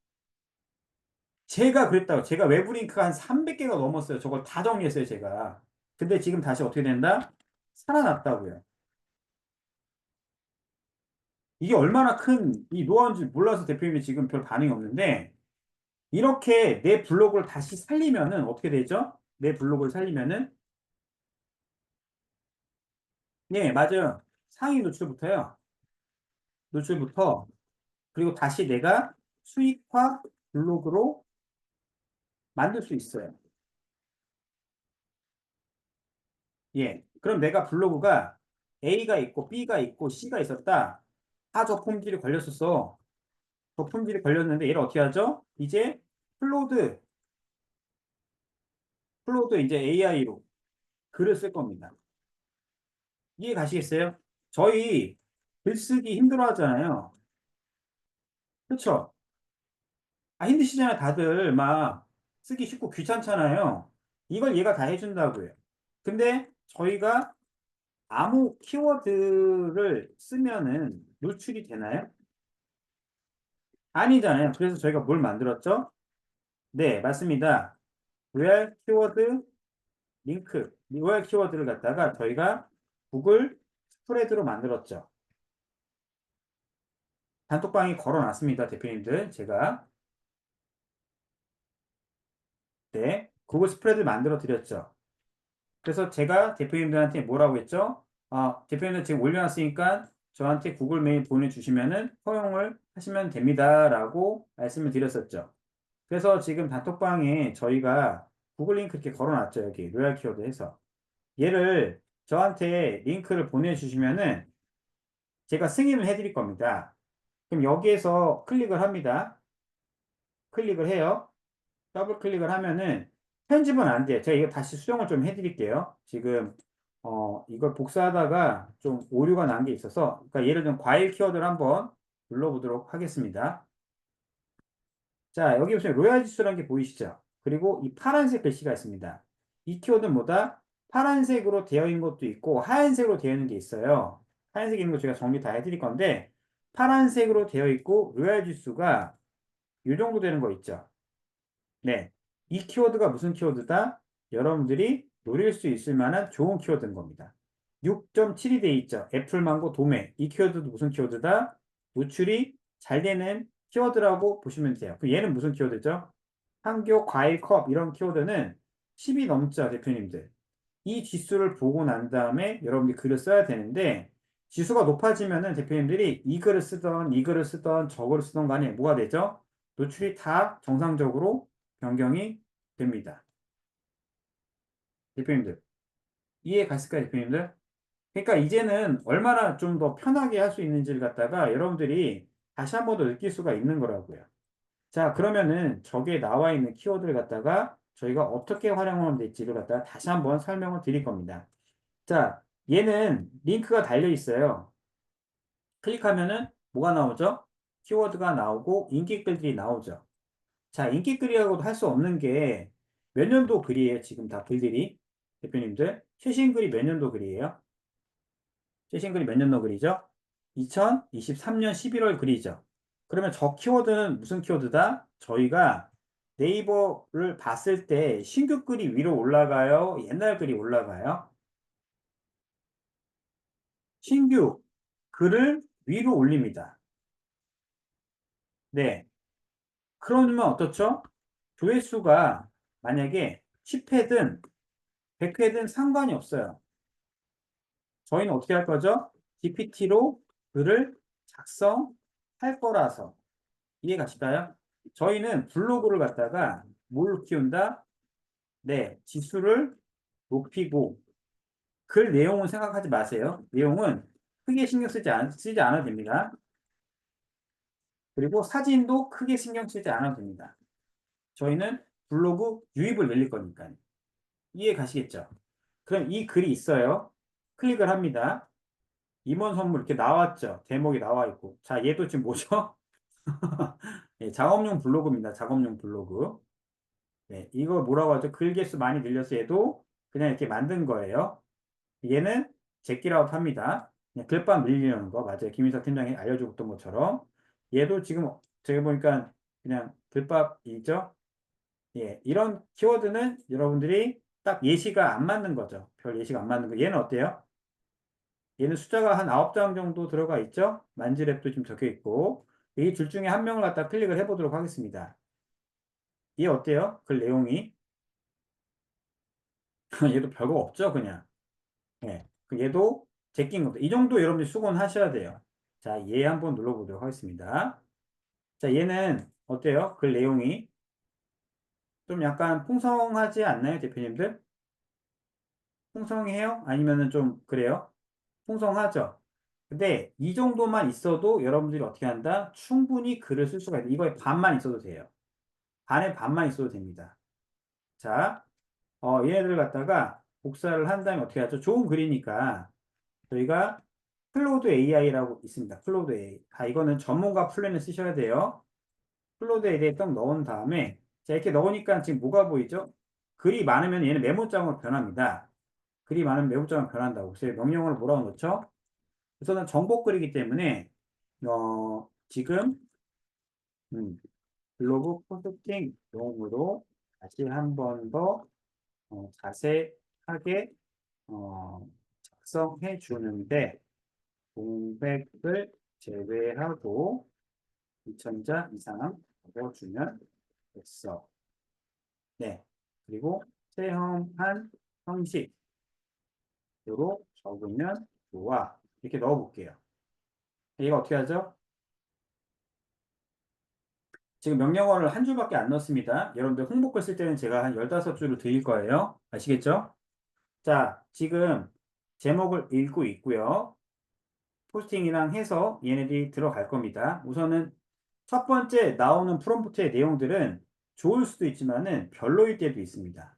제가 그랬다고. 제가 외부 링크가 한 300개가 넘었어요. 저걸 다 정리했어요, 제가. 근데 지금 다시 어떻게 된다? 살아났다고요. 이게 얼마나 큰 이 노하우인지 몰라서 대표님이 지금 별 반응이 없는데 이렇게 내 블로그를 다시 살리면은 어떻게 되죠? 내 블로그를 살리면은 네, 맞아요. 상위 노출부터요. 노출부터 그리고 다시 내가 수익화 블로그로 만들 수 있어요. 예. 그럼 내가 블로그가 A가 있고 B가 있고 C가 있었다. 다 저 품질이 걸렸었어. 저 품질이 걸렸는데 얘를 어떻게 하죠? 이제 플로드, 플로드 이제 AI로 글을 쓸 겁니다. 이해 가시겠어요? 저희 글쓰기 힘들어 하잖아요. 그렇죠? 아, 힘드시잖아요. 다들 막 쓰기 쉽고 귀찮잖아요. 이걸 얘가 다 해준다고요. 근데 저희가 아무 키워드를 쓰면은 노출이 되나요? 아니잖아요. 그래서 저희가 뭘 만들었죠? 네, 맞습니다. real 키워드 링크, real 키워드를 갖다가 저희가 구글 스프레드로 만들었죠. 단톡방에 걸어놨습니다, 대표님들. 제가. 네, 구글 스프레드 만들어 드렸죠. 그래서 제가 대표님들한테 뭐라고 했죠? 대표님들 지금 올려놨으니까 저한테 구글 메일 보내주시면은 허용을 하시면 됩니다라고 말씀을 드렸었죠. 그래서 지금 단톡방에 저희가 구글 링크 이렇게 걸어놨죠. 여기 로얄 키워드 해서. 얘를 저한테 링크를 보내주시면은 제가 승인을 해드릴 겁니다. 그럼 여기에서 클릭을 합니다. 클릭을 해요. 더블 클릭을 하면은 편집은 안 돼요. 제가 이거 다시 수정을 좀 해드릴게요. 지금 이걸 복사하다가 좀 오류가 난 게 있어서 그러니까 예를 들면 과일 키워드를 한번 눌러보도록 하겠습니다. 자, 여기 보시면 로얄 지수라는 게 보이시죠? 그리고 이 파란색 글씨가 있습니다. 이 키워드는 뭐다? 파란색으로 되어 있는 것도 있고 하얀색으로 되어 있는 게 있어요. 하얀색 있는 거 제가 정리 다 해드릴 건데 파란색으로 되어 있고 로얄 지수가 이 정도 되는 거 있죠? 네. 이 키워드가 무슨 키워드다? 여러분들이 노릴 수 있을 만한 좋은 키워드인 겁니다. 6.7이 돼 있죠. 애플, 망고, 도매. 이 키워드도 무슨 키워드다? 노출이 잘 되는 키워드라고 보시면 돼요. 그 얘는 무슨 키워드죠? 한교, 과일, 컵 이런 키워드는 10이 넘죠, 대표님들. 이 지수를 보고 난 다음에 여러분들이 글을 써야 되는데 지수가 높아지면은 대표님들이 이 글을 쓰던 이 글을 쓰던 저 글을 쓰던 간에 뭐가 되죠? 노출이 다 정상적으로 변경이 됩니다. 대표님들 이해 갔을까요, 대표님들? 그러니까 이제는 얼마나 좀 더 편하게 할 수 있는지를 갖다가 여러분들이 다시 한 번 더 느낄 수가 있는 거라고요. 자, 그러면은 저기에 나와 있는 키워드를 갖다가 저희가 어떻게 활용하면 될지를 갖다가 다시 한번 설명을 드릴 겁니다. 자, 얘는 링크가 달려 있어요. 클릭하면은 뭐가 나오죠? 키워드가 나오고 인기글들이 나오죠. 자, 인기글이라고도 할 수 없는 게 몇 년도 글이에요, 지금 다 글들이. 대표님들. 최신 글이 몇 년도 글이에요? 최신 글이 몇 년도 글이죠? 2023년 11월 글이죠. 그러면 저 키워드는 무슨 키워드다? 저희가 네이버를 봤을 때 신규 글이 위로 올라가요? 옛날 글이 올라가요? 신규 글을 위로 올립니다. 네. 그러면 어떻죠? 조회수가 만약에 10회든 100회든 상관이 없어요. 저희는 어떻게 할 거죠? GPT로 글을 작성할 거라서. 이해 가실까요? 저희는 블로그를 갖다가 뭘 키운다? 네, 지수를 높이고 글 내용은 생각하지 마세요. 내용은 크게 신경 쓰지 않아도 됩니다. 그리고 사진도 크게 신경 쓰지 않아도 됩니다. 저희는 블로그 유입을 늘릴 거니까요. 이해 가시겠죠? 그럼 이 글이 있어요. 클릭을 합니다. 임원 선물 이렇게 나왔죠. 제목이 나와 있고. 자, 얘도 지금 뭐죠? 예, 작업용 블로그입니다. 작업용 블로그. 네, 이거 뭐라고 하죠? 글 개수 많이 늘려서 얘도 그냥 이렇게 만든 거예요. 얘는 제끼라웃 합니다. 그냥 글밥 늘리려는 거 맞아요. 김인석 팀장이 알려줬던 것처럼. 얘도 지금 제가 보니까 그냥 글밥이죠. 예, 이런 키워드는 여러분들이 딱 예시가 안 맞는 거죠. 별 예시가 안 맞는 거. 얘는 어때요? 얘는 숫자가 한 9장 정도 들어가 있죠? 만지랩도 좀 적혀 있고. 이 둘 중에 한 명을 갖다 클릭을 해보도록 하겠습니다. 얘 어때요? 글 내용이. 얘도 별거 없죠, 그냥. 예. 얘도 제낀 겁니다. 이 정도 여러분들 수고는 하셔야 돼요. 자, 얘 한번 눌러보도록 하겠습니다. 자, 얘는 어때요? 글 내용이 좀 약간 풍성하지 않나요, 대표님들? 풍성해요? 아니면은 좀 그래요? 풍성하죠? 근데 이 정도만 있어도 여러분들이 어떻게 한다? 충분히 글을 쓸 수가 있다. 이거에 반만 있어도 돼요. 반에 반만 있어도 됩니다. 자, 얘네들 갖다가 복사를 한 다음에 어떻게 하죠? 좋은 글이니까 저희가 클로드 AI라고 있습니다. 클로드 AI. 이거는 전문가 플랜을 쓰셔야 돼요. 클로드 AI에 딱 넣은 다음에 자, 이렇게 넣으니까 지금 뭐가 보이죠? 글이 많으면 얘는 메모장으로 변합니다. 글이 많으면 메모장으로 변한다고. 그래서 명령어를 뭐라고 넣죠? 우선은 정보글이기 때문에 지금 음, 블로그 포스팅용으로 다시 한 번 더 자세하게 작성해 주는데 공백을 제외하고 2,000자 이상 적어주면 됐어. 네. 그리고 체험한 형식으로 적으면 좋아. 이렇게 넣어볼게요. 이거 어떻게 하죠? 지금 명령어를 한 줄밖에 안 넣습니다. 여러분들 홍보글 쓸 때는 제가 한 15줄을 드릴 거예요. 아시겠죠? 자, 지금 제목을 읽고 있고요. 포스팅이랑 해서 얘네들이 들어갈 겁니다. 우선은 첫 번째 나오는 프롬프트의 내용들은 좋을 수도 있지만은 별로일 때도 있습니다.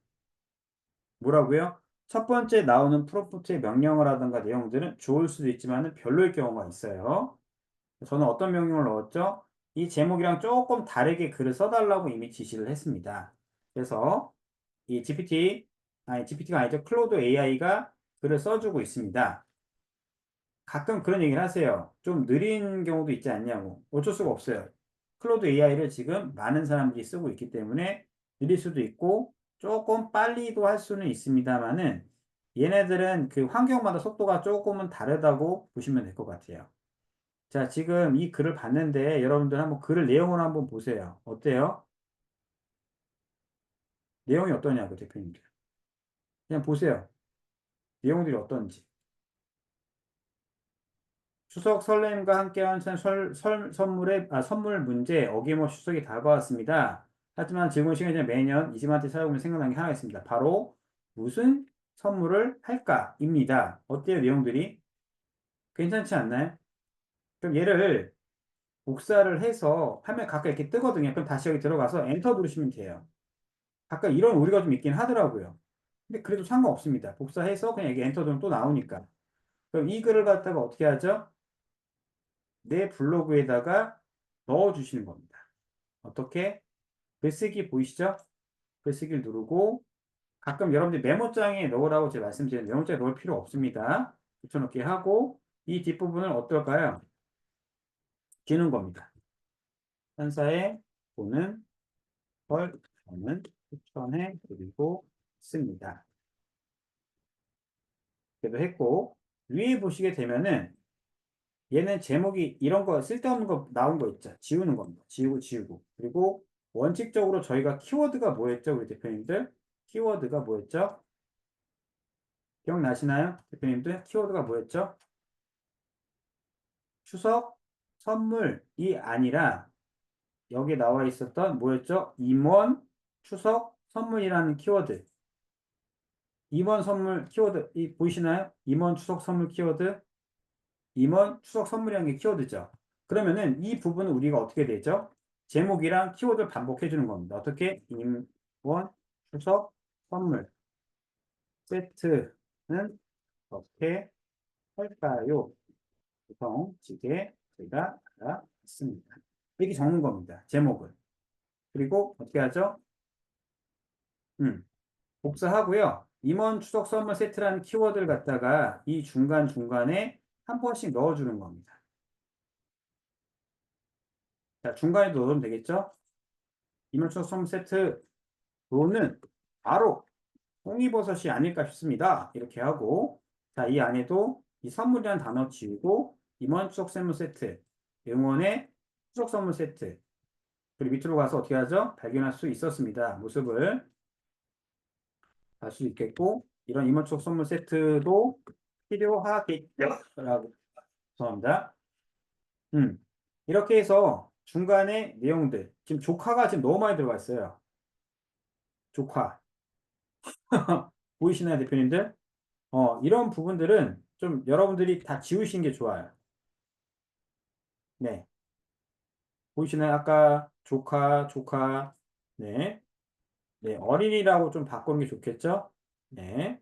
뭐라고요? 첫 번째 나오는 프롬프트의 명령어라든가 내용들은 좋을 수도 있지만은 별로일 경우가 있어요. 저는 어떤 명령을 넣었죠? 이 제목이랑 조금 다르게 글을 써달라고 이미 지시를 했습니다. 그래서 이 GPT가 아니죠. 클로드 AI가 글을 써주고 있습니다. 가끔 그런 얘기를 하세요. 좀 느린 경우도 있지 않냐고. 어쩔 수가 없어요. 클로드 AI를 지금 많은 사람들이 쓰고 있기 때문에 느릴 수도 있고 조금 빨리도 할 수는 있습니다만은 얘네들은 그 환경마다 속도가 조금은 다르다고 보시면 될 것 같아요. 자, 지금 이 글을 봤는데 여러분들 한번 글을 내용을 한번 보세요. 어때요? 내용이 어떠냐고, 대표님들. 그냥 보세요. 내용들이 어떤지. 추석 설렘과 함께한 선물 문제 어김없이 추석이 다가왔습니다. 하지만 즐거운 시간이 지나 매년 이심한테 찾아보면 생각나는 게 하나 있습니다. 바로 무슨 선물을 할까입니다. 어때요, 내용들이? 괜찮지 않나요? 그럼 얘를 복사를 해서 화면 가까이 이렇게 뜨거든요. 그럼 다시 여기 들어가서 엔터 누르시면 돼요. 가끔 이런 오류가 좀 있긴 하더라고요. 근데 그래도 상관없습니다. 복사해서 그냥 여기 엔터 누르면 또 나오니까. 그럼 이 글을 갖다가 어떻게 하죠? 내 블로그에다가 넣어주시는 겁니다. 어떻게? 글쓰기 보이시죠? 글쓰기를 누르고 가끔 여러분들 메모장에 넣으라고 제가 말씀드린 메모장에 넣을 필요 없습니다. 붙여넣기 하고 이 뒷부분을 어떨까요? 기는 겁니다. 현사에 보는 걸 저는 추천해 드리고 있습니다. 그래도 했고 위에 보시게 되면은 얘는 제목이 이런 거 쓸데없는 거 나온 거 있죠. 지우는 겁니다. 지우고. 그리고 원칙적으로 저희가 키워드가 뭐였죠? 우리 대표님들? 키워드가 뭐였죠? 기억나시나요? 대표님들? 키워드가 뭐였죠? 추석 선물이 아니라 여기 나와 있었던 뭐였죠? 임원 추석 선물이라는 키워드. 임원 선물 키워드 보이시나요? 임원 추석 선물 키워드. 임원 추석 선물이라는 게 키워드죠. 그러면은 이 부분은 우리가 어떻게 되죠? 제목이랑 키워드를 반복해 주는 겁니다. 어떻게? 임원 추석 선물 세트는 어떻게 할까요? 구성지게 제가 알아봤습니다. 이렇게 적는 겁니다. 제목을. 그리고 어떻게 하죠? 복사하고요. 임원 추석 선물 세트라는 키워드를 갖다가 이 중간중간에 한 번씩 넣어주는 겁니다. 자, 중간에도 넣으면 되겠죠? 임원 추석 선물 세트로는 바로 송이버섯이 아닐까 싶습니다. 이렇게 하고, 자, 이 안에도 이 선물이라는 단어 지우고, 임원 추석 선물 세트, 응원의 추석 선물 세트, 그리고 밑으로 가서 어떻게 하죠? 발견할 수 있었습니다. 모습을 알 수 있겠고, 이런 임원 추석 선물 세트도 필요하겠죠? 라고 죄송합니다. 음. 이렇게 해서 중간에 내용들, 지금 조카가 지금 너무 많이 들어가 있어요. 조카. 보이시나요, 대표님들? 이런 부분들은 좀 여러분들이 다 지우신 게 좋아요. 네. 보이시나요? 아까 조카. 네. 네. 어린이라고 좀 바꾸는 게 좋겠죠? 네.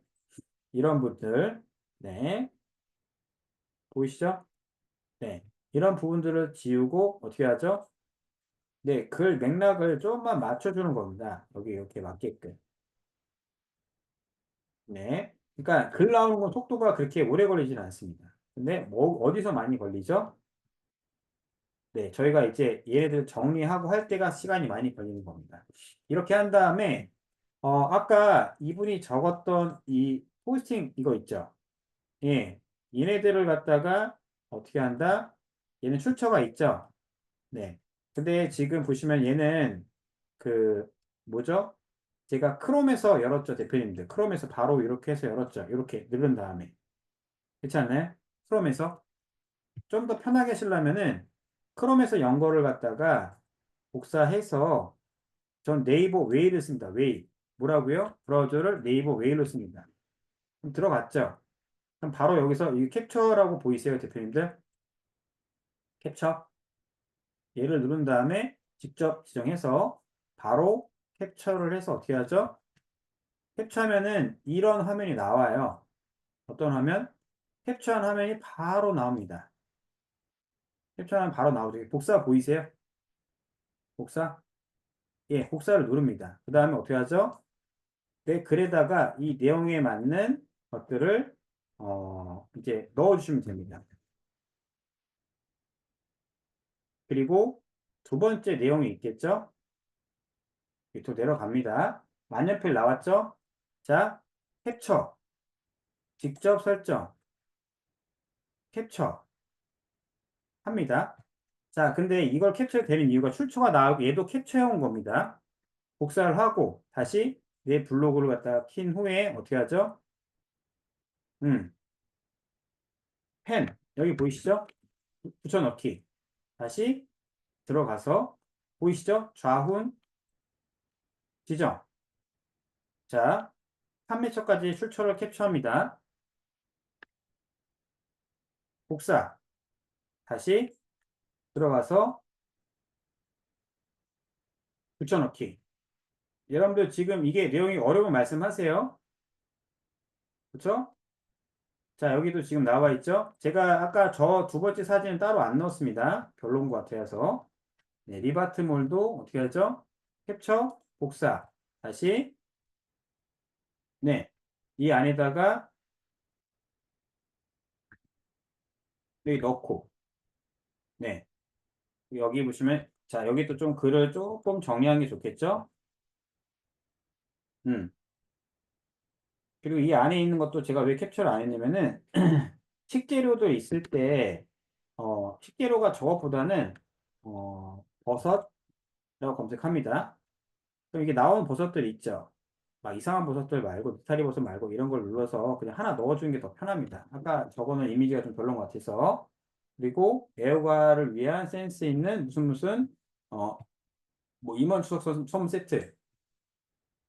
이런 분들. 네. 보이시죠? 네. 이런 부분들을 지우고 어떻게 하죠? 네. 글 맥락을 조금만 맞춰주는 겁니다. 여기 이렇게 맞게끔. 네. 그러니까 글 나오는 건 속도가 그렇게 오래 걸리진 않습니다. 근데 뭐 어디서 많이 걸리죠? 네. 저희가 이제 얘네들 정리하고 할 때가 시간이 많이 걸리는 겁니다. 이렇게 한 다음에 아까 이분이 적었던 이 포스팅 이거 있죠? 예. 얘네들을 갖다가 어떻게 한다? 얘는 출처가 있죠? 네. 근데 지금 보시면 얘는 그 뭐죠? 제가 크롬에서 열었죠, 대표님들. 크롬에서 바로 이렇게 해서 열었죠. 이렇게 누른 다음에. 그렇지 않나요? 크롬에서. 좀 더 편하게 하시려면은 크롬에서 연 거를 갖다가 복사해서 전 네이버 웨이를 씁니다. 웨이. 뭐라고요? 브라우저를 네이버 웨이로 씁니다. 그럼 들어갔죠? 그럼 바로 여기서 이 캡처라고 보이세요, 대표님들? 캡처. 얘를 누른 다음에 직접 지정해서 바로 캡처를 해서 어떻게 하죠? 캡처하면은 이런 화면이 나와요. 어떤 화면? 캡처한 화면이 바로 나옵니다. 캡처하면 바로 나오죠. 복사 보이세요? 복사? 예, 복사를 누릅니다. 그 다음에 어떻게 하죠? 내 글에다가 이 내용에 맞는 것들을 이제 넣어주시면 됩니다. 그리고 두 번째 내용이 있겠죠? 밑으로 내려갑니다. 만년필 나왔죠? 자, 캡처, 직접 설정, 캡처 합니다. 자, 근데 이걸 캡처되는 이유가 출처가 나오고 얘도 캡처해온 겁니다. 복사를 하고 다시 내 블로그를 갖다가 킨 후에 어떻게 하죠? 음, 펜 여기 보이시죠? 붙여넣기. 다시 들어가서 보이시죠? 좌훈 지정. 자, 판매처까지 출처를 캡처합니다. 복사. 다시 들어가서 붙여넣기. 여러분들 지금 이게 내용이 어려운 말씀하세요. 그렇죠? 자, 여기도 지금 나와 있죠? 제가 아까 저 두 번째 사진은 따로 안 넣었습니다. 별로인 것 같아서. 네, 리바트몰도 어떻게 하죠? 캡처, 복사. 다시, 네, 이 안에다가 여기 넣고, 네, 여기 보시면, 자, 여기도 좀 글을 조금 정리하는 게 좋겠죠? 음. 그리고 이 안에 있는 것도 제가 왜 캡처를 안 했냐면은, 식재료도 있을 때, 식재료가 저것보다는, 버섯이라고 검색합니다. 그럼 이게 나오는 버섯들이 있죠. 막 이상한 버섯들 말고, 느타리 버섯 말고 이런 걸 눌러서 그냥 하나 넣어주는 게 더 편합니다. 아까 저거는 이미지가 좀 별로인 것 같아서. 그리고 애호가를 위한 센스 있는 무슨, 어, 뭐 임원 추석 선물 세트.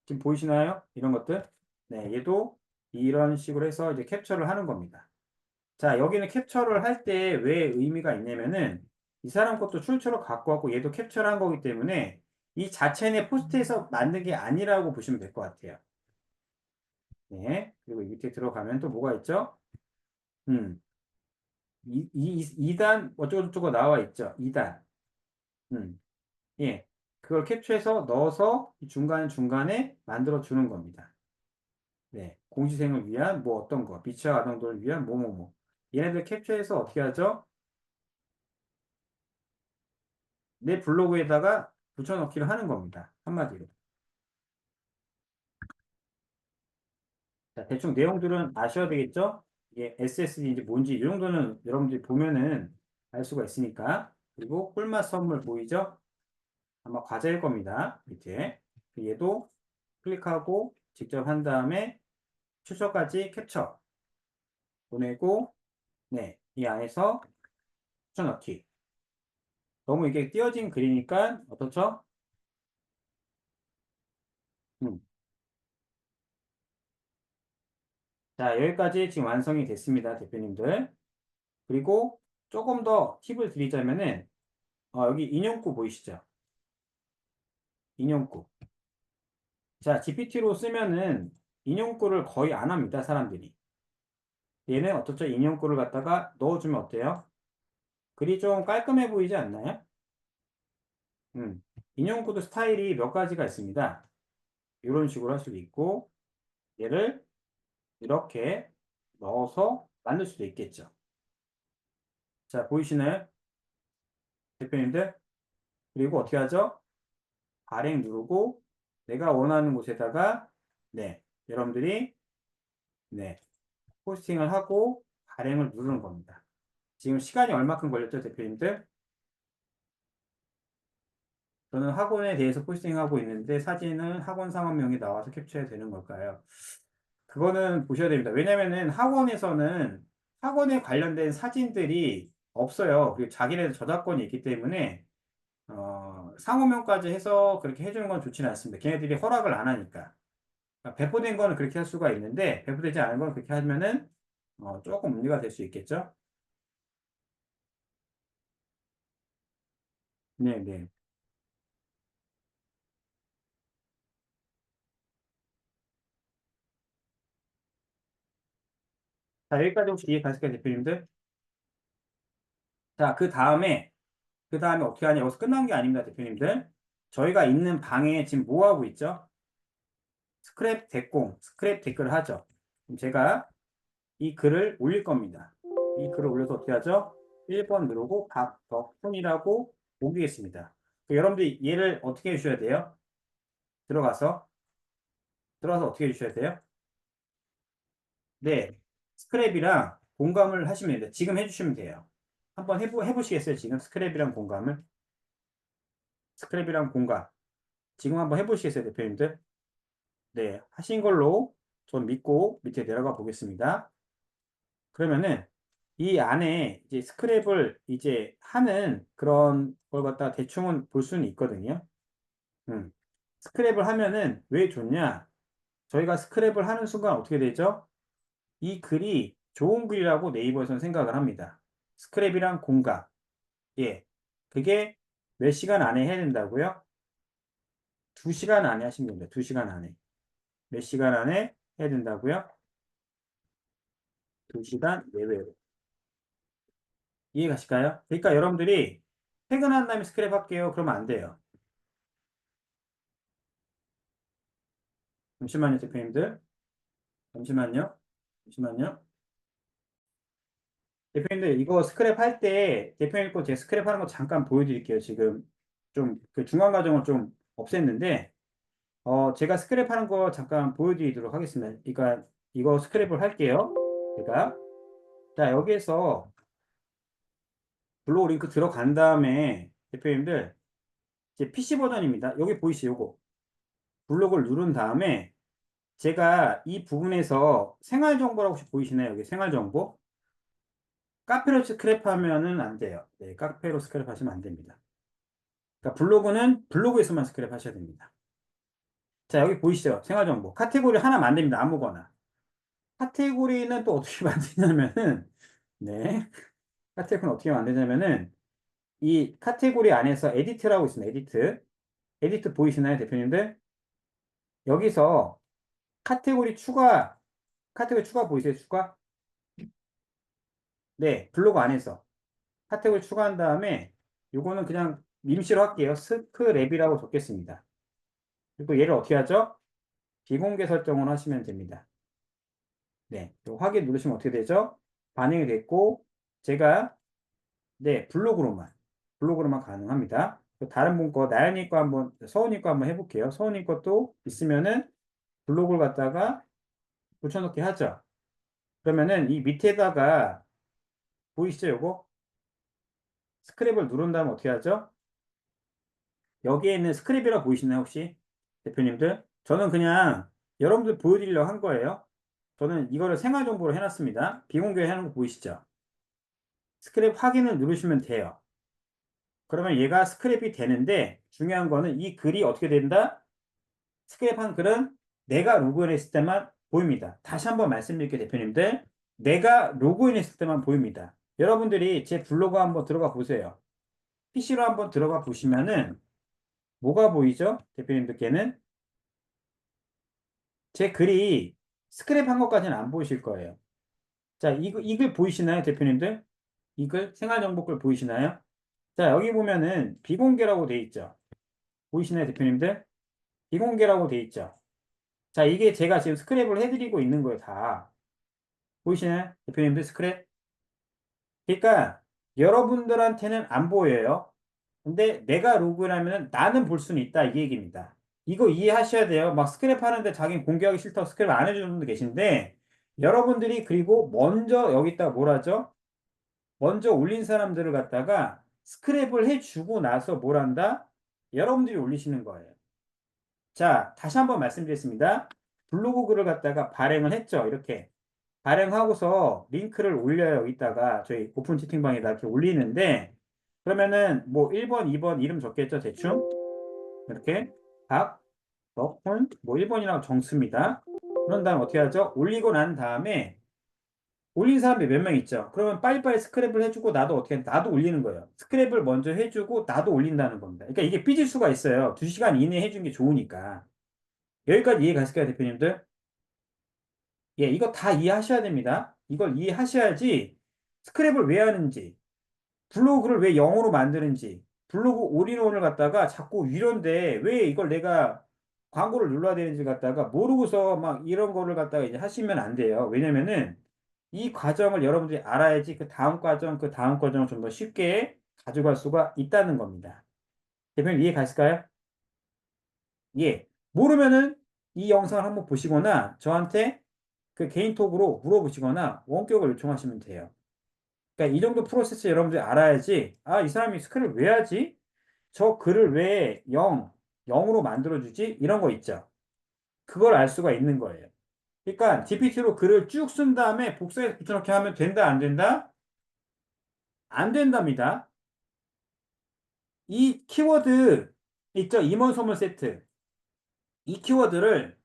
지금 보이시나요? 이런 것들. 네, 얘도 이런 식으로 해서 이제 캡처를 하는 겁니다. 자, 여기는 캡처를 할 때 왜 의미가 있냐면은 이 사람 것도 출처를 갖고 왔고 얘도 캡처를 한 거기 때문에 이 자체의 포스트에서 만든 게 아니라고 보시면 될 것 같아요. 네. 그리고 이 밑에 들어가면 또 뭐가 있죠? 음. 2단 어쩌고저쩌고 나와 있죠. 2단. 음. 예. 그걸 캡처해서 넣어서 중간중간에 만들어 주는 겁니다. 네. 공시생을 위한 뭐 어떤 거, 미취학 아동들을 위한 뭐뭐뭐. 얘네들 캡처해서 어떻게 하죠? 내 블로그에다가 붙여넣기를 하는 겁니다. 한마디로. 자, 대충 내용들은 아셔야 되겠죠? 이게 SSD인지 뭔지 이 정도는 여러분들이 보면은 알 수가 있으니까. 그리고 꿀맛 선물 보이죠? 아마 과자일 겁니다. 밑에. 얘도 클릭하고 직접 한 다음에 출처까지 캡처 보내고, 네, 이 안에서 붙여넣기. 너무 이게 띄어진 글이니까 어떻죠? 음, 자, 여기까지 지금 완성이 됐습니다, 대표님들. 그리고 조금 더 팁을 드리자면은, 여기 인용구 보이시죠? 인용구. 자, GPT로 쓰면은 인용구를 거의 안 합니다, 사람들이. 얘는 어떻죠? 인용구를 갖다가 넣어주면 어때요? 글이 좀 깔끔해 보이지 않나요? 음. 인용구도 스타일이 몇 가지가 있습니다. 이런 식으로 할 수도 있고, 얘를 이렇게 넣어서 만들 수도 있겠죠. 자, 보이시나요? 대표님들? 그리고 어떻게 하죠? 발행 누르고, 내가 원하는 곳에다가, 네, 여러분들이, 네, 포스팅을 하고, 발행을 누르는 겁니다. 지금 시간이 얼마큼 걸렸죠, 대표님들? 저는 학원에 대해서 포스팅하고 있는데 사진은 학원 상업명이 나와서 캡처해야 되는 걸까요? 그거는 보셔야 됩니다. 왜냐면은 학원에서는 학원에 관련된 사진들이 없어요. 그리고 자기네들 저작권이 있기 때문에 상호명까지 해서 그렇게 해주는 건 좋지는 않습니다. 걔네들이 허락을 안 하니까. 그러니까 배포된 거는 그렇게 할 수가 있는데 배포되지 않은 건 그렇게 하면은 조금 문제가 될 수 있겠죠? 네, 네. 자, 여기까지 혹시 이해 가실까요, 대표님들? 자, 그 다음에 어떻게 하냐? 여기서 끝난 게 아닙니다, 대표님들. 저희가 있는 방에 지금 뭐 하고 있죠? 스크랩 댓글을 하죠. 그럼 제가 이 글을 올릴 겁니다. 이 글을 올려서 어떻게 하죠? 1번 누르고 박덕훈이라고 옮기겠습니다. 여러분들이 얘를 어떻게 해주셔야 돼요? 들어가서, 들어가서 어떻게 해주셔야 돼요? 네. 스크랩이랑 공감을 하시면 됩니다. 지금 해주시면 돼요. 한번 해보시겠어요? 지금 스크랩이랑 공감을? 스크랩이랑 공감. 지금 한번 해보시겠어요, 대표님들? 네, 하신 걸로 좀 믿고 밑에 내려가 보겠습니다. 그러면은 이 안에 이제 스크랩을 이제 하는 그런 걸 갖다가 대충은 볼 수는 있거든요. 음. 스크랩을 하면은 왜 좋냐? 저희가 스크랩을 하는 순간 어떻게 되죠? 이 글이 좋은 글이라고 네이버에서는 생각을 합니다. 스크랩이랑 공감. 예. 그게 몇 시간 안에 해야 된다고요? 2시간 안에 하시면 됩니다. 2시간 안에. 몇 시간 안에 해야 된다고요? 2시간 내외로. 이해 가실까요? 그러니까 여러분들이 퇴근한 다음에 스크랩 할게요. 그러면 안 돼요. 잠시만요, 대표님들. 잠시만요. 잠시만요. 대표님들, 이거 스크랩 할 때, 대표님 거 제 스크랩 하는 거 잠깐 보여드릴게요. 지금 좀 그 중간 과정을 좀 없앴는데, 제가 스크랩 하는 거 잠깐 보여드리도록 하겠습니다. 그러니까 이거 스크랩을 할게요. 제가. 자, 여기에서 블로그 링크 들어간 다음에, 대표님들, 제 PC 버전입니다. 여기 보이시죠? 요거. 블로그를 누른 다음에, 제가 이 부분에서 생활 정보라고 혹시 보이시나요? 여기 생활 정보? 카페로 스크랩하면은 안 돼요. 네, 카페로 스크랩하시면 안 됩니다. 그러니까 블로그는 블로그에서만 스크랩하셔야 됩니다. 자, 여기 보이시죠? 생활 정보. 카테고리 하나 만듭니다. 아무거나. 카테고리는 또 어떻게 만드냐면은, 네. 카테고리는 어떻게 만드냐면은, 이 카테고리 안에서 에디트라고 있습니다. 에디트. 에디트 보이시나요, 대표님들? 여기서 카테고리 추가 보이세요? 추가? 네, 블로그 안에서. 카테고리 추가한 다음에 요거는 그냥 임시로 할게요. 스크랩이라고 적겠습니다. 그리고 얘를 어떻게 하죠? 비공개 설정을 하시면 됩니다. 네, 요 확인 누르시면 어떻게 되죠? 반영이 됐고 제가 네, 블로그로만 가능합니다. 다른 분 거, 나연이 거 한번, 서훈이 거 한번 해볼게요. 서훈이 것도 있으면은 블로그를 갖다가 붙여넣기 하죠. 그러면은 이 밑에다가 보이시죠? 요거 스크랩을 누른 다음 어떻게 하죠? 여기에 있는 스크립이라고 보이시나요, 혹시? 대표님들? 저는 그냥 여러분들 보여드리려고 한 거예요. 저는 이거를 생활정보로 해놨습니다. 비공개 해놓은 거 보이시죠? 스크랩 확인을 누르시면 돼요. 그러면 얘가 스크랩이 되는데 중요한 거는 이 글이 어떻게 된다? 스크랩한 글은 내가 로그인했을 때만 보입니다. 다시 한번 말씀드릴게요, 대표님들. 내가 로그인했을 때만 보입니다. 여러분들이 제 블로그 한번 들어가 보세요. PC로 한번 들어가 보시면은 뭐가 보이죠? 대표님들께는 제 글이 스크랩한 것까지는 안 보이실 거예요. 자, 이글 보이시나요, 대표님들? 이글 생활정보글 보이시나요? 자, 여기 보면은 비공개라고 돼 있죠. 보이시나요, 대표님들? 비공개라고 돼 있죠. 자, 이게 제가 지금 스크랩을 해드리고 있는 거예요, 다. 보이시나요? 대표님들 스크랩? 그러니까 여러분들한테는 안 보여요. 근데 내가 로그인하면 나는 볼 수는 있다, 이 얘기입니다. 이거 이해하셔야 돼요. 막 스크랩 하는데 자기는 공개하기 싫다고 스크랩 안 해주는 분도 계신데, 여러분들이 그리고 먼저 여기다가 뭐라죠? 먼저 올린 사람들을 갖다가 스크랩을 해주고 나서 뭘 한다? 여러분들이 올리시는 거예요. 자, 다시 한번 말씀드리겠습니다. 블로그 글을 갖다가 발행을 했죠. 이렇게. 발행하고서 링크를 올려요. 여기다가 저희 오픈 채팅방에다 이렇게 올리는데, 그러면은 뭐 1번, 2번 이름 적겠죠. 대충. 이렇게. 박, 덕훈, 뭐 1번이라고 적습니다. 그런 다음 어떻게 하죠? 올리고 난 다음에 올린 사람이 몇 명 있죠. 그러면 빨리빨리 스크랩을 해주고 나도 어떻게 나도 올리는 거예요. 스크랩을 먼저 해주고 나도 올린다는 겁니다. 그러니까 이게 삐질 수가 있어요. 2시간 이내에 해준 게 좋으니까. 여기까지 이해 가실까요, 대표님들? 예, 이거 다 이해하셔야 됩니다. 이걸 이해하셔야지 스크랩을 왜 하는지, 블로그를 왜 영어로 만드는지, 블로그 올인원을 갖다가 자꾸 위로인데 왜 이걸 내가 광고를 눌러야 되는지 갖다가 모르고서 막 이런 거를 갖다가 이제 하시면 안 돼요. 왜냐면은 이 과정을 여러분들이 알아야지 그 다음 과정, 그 다음 과정을 좀 더 쉽게 가져갈 수가 있다는 겁니다. 대표님 이해 가실까요? 예. 모르면은 이 영상을 한번 보시거나 저한테 그 개인톡으로 물어보시거나 원격을 요청하시면 돼요. 그러니까 이 정도 프로세스 여러분들이 알아야지, 아, 이 사람이 스크립을 왜 하지? 저 글을 왜 0으로 만들어주지? 이런 거 있죠. 그걸 알 수가 있는 거예요. 그러니까 GPT로 글을 쭉 쓴 다음에 복사해서 붙여넣기 하면 된다, 안 된다? 안 된답니다. 이 키워드 있죠? 임원소문 세트. 이 키워드를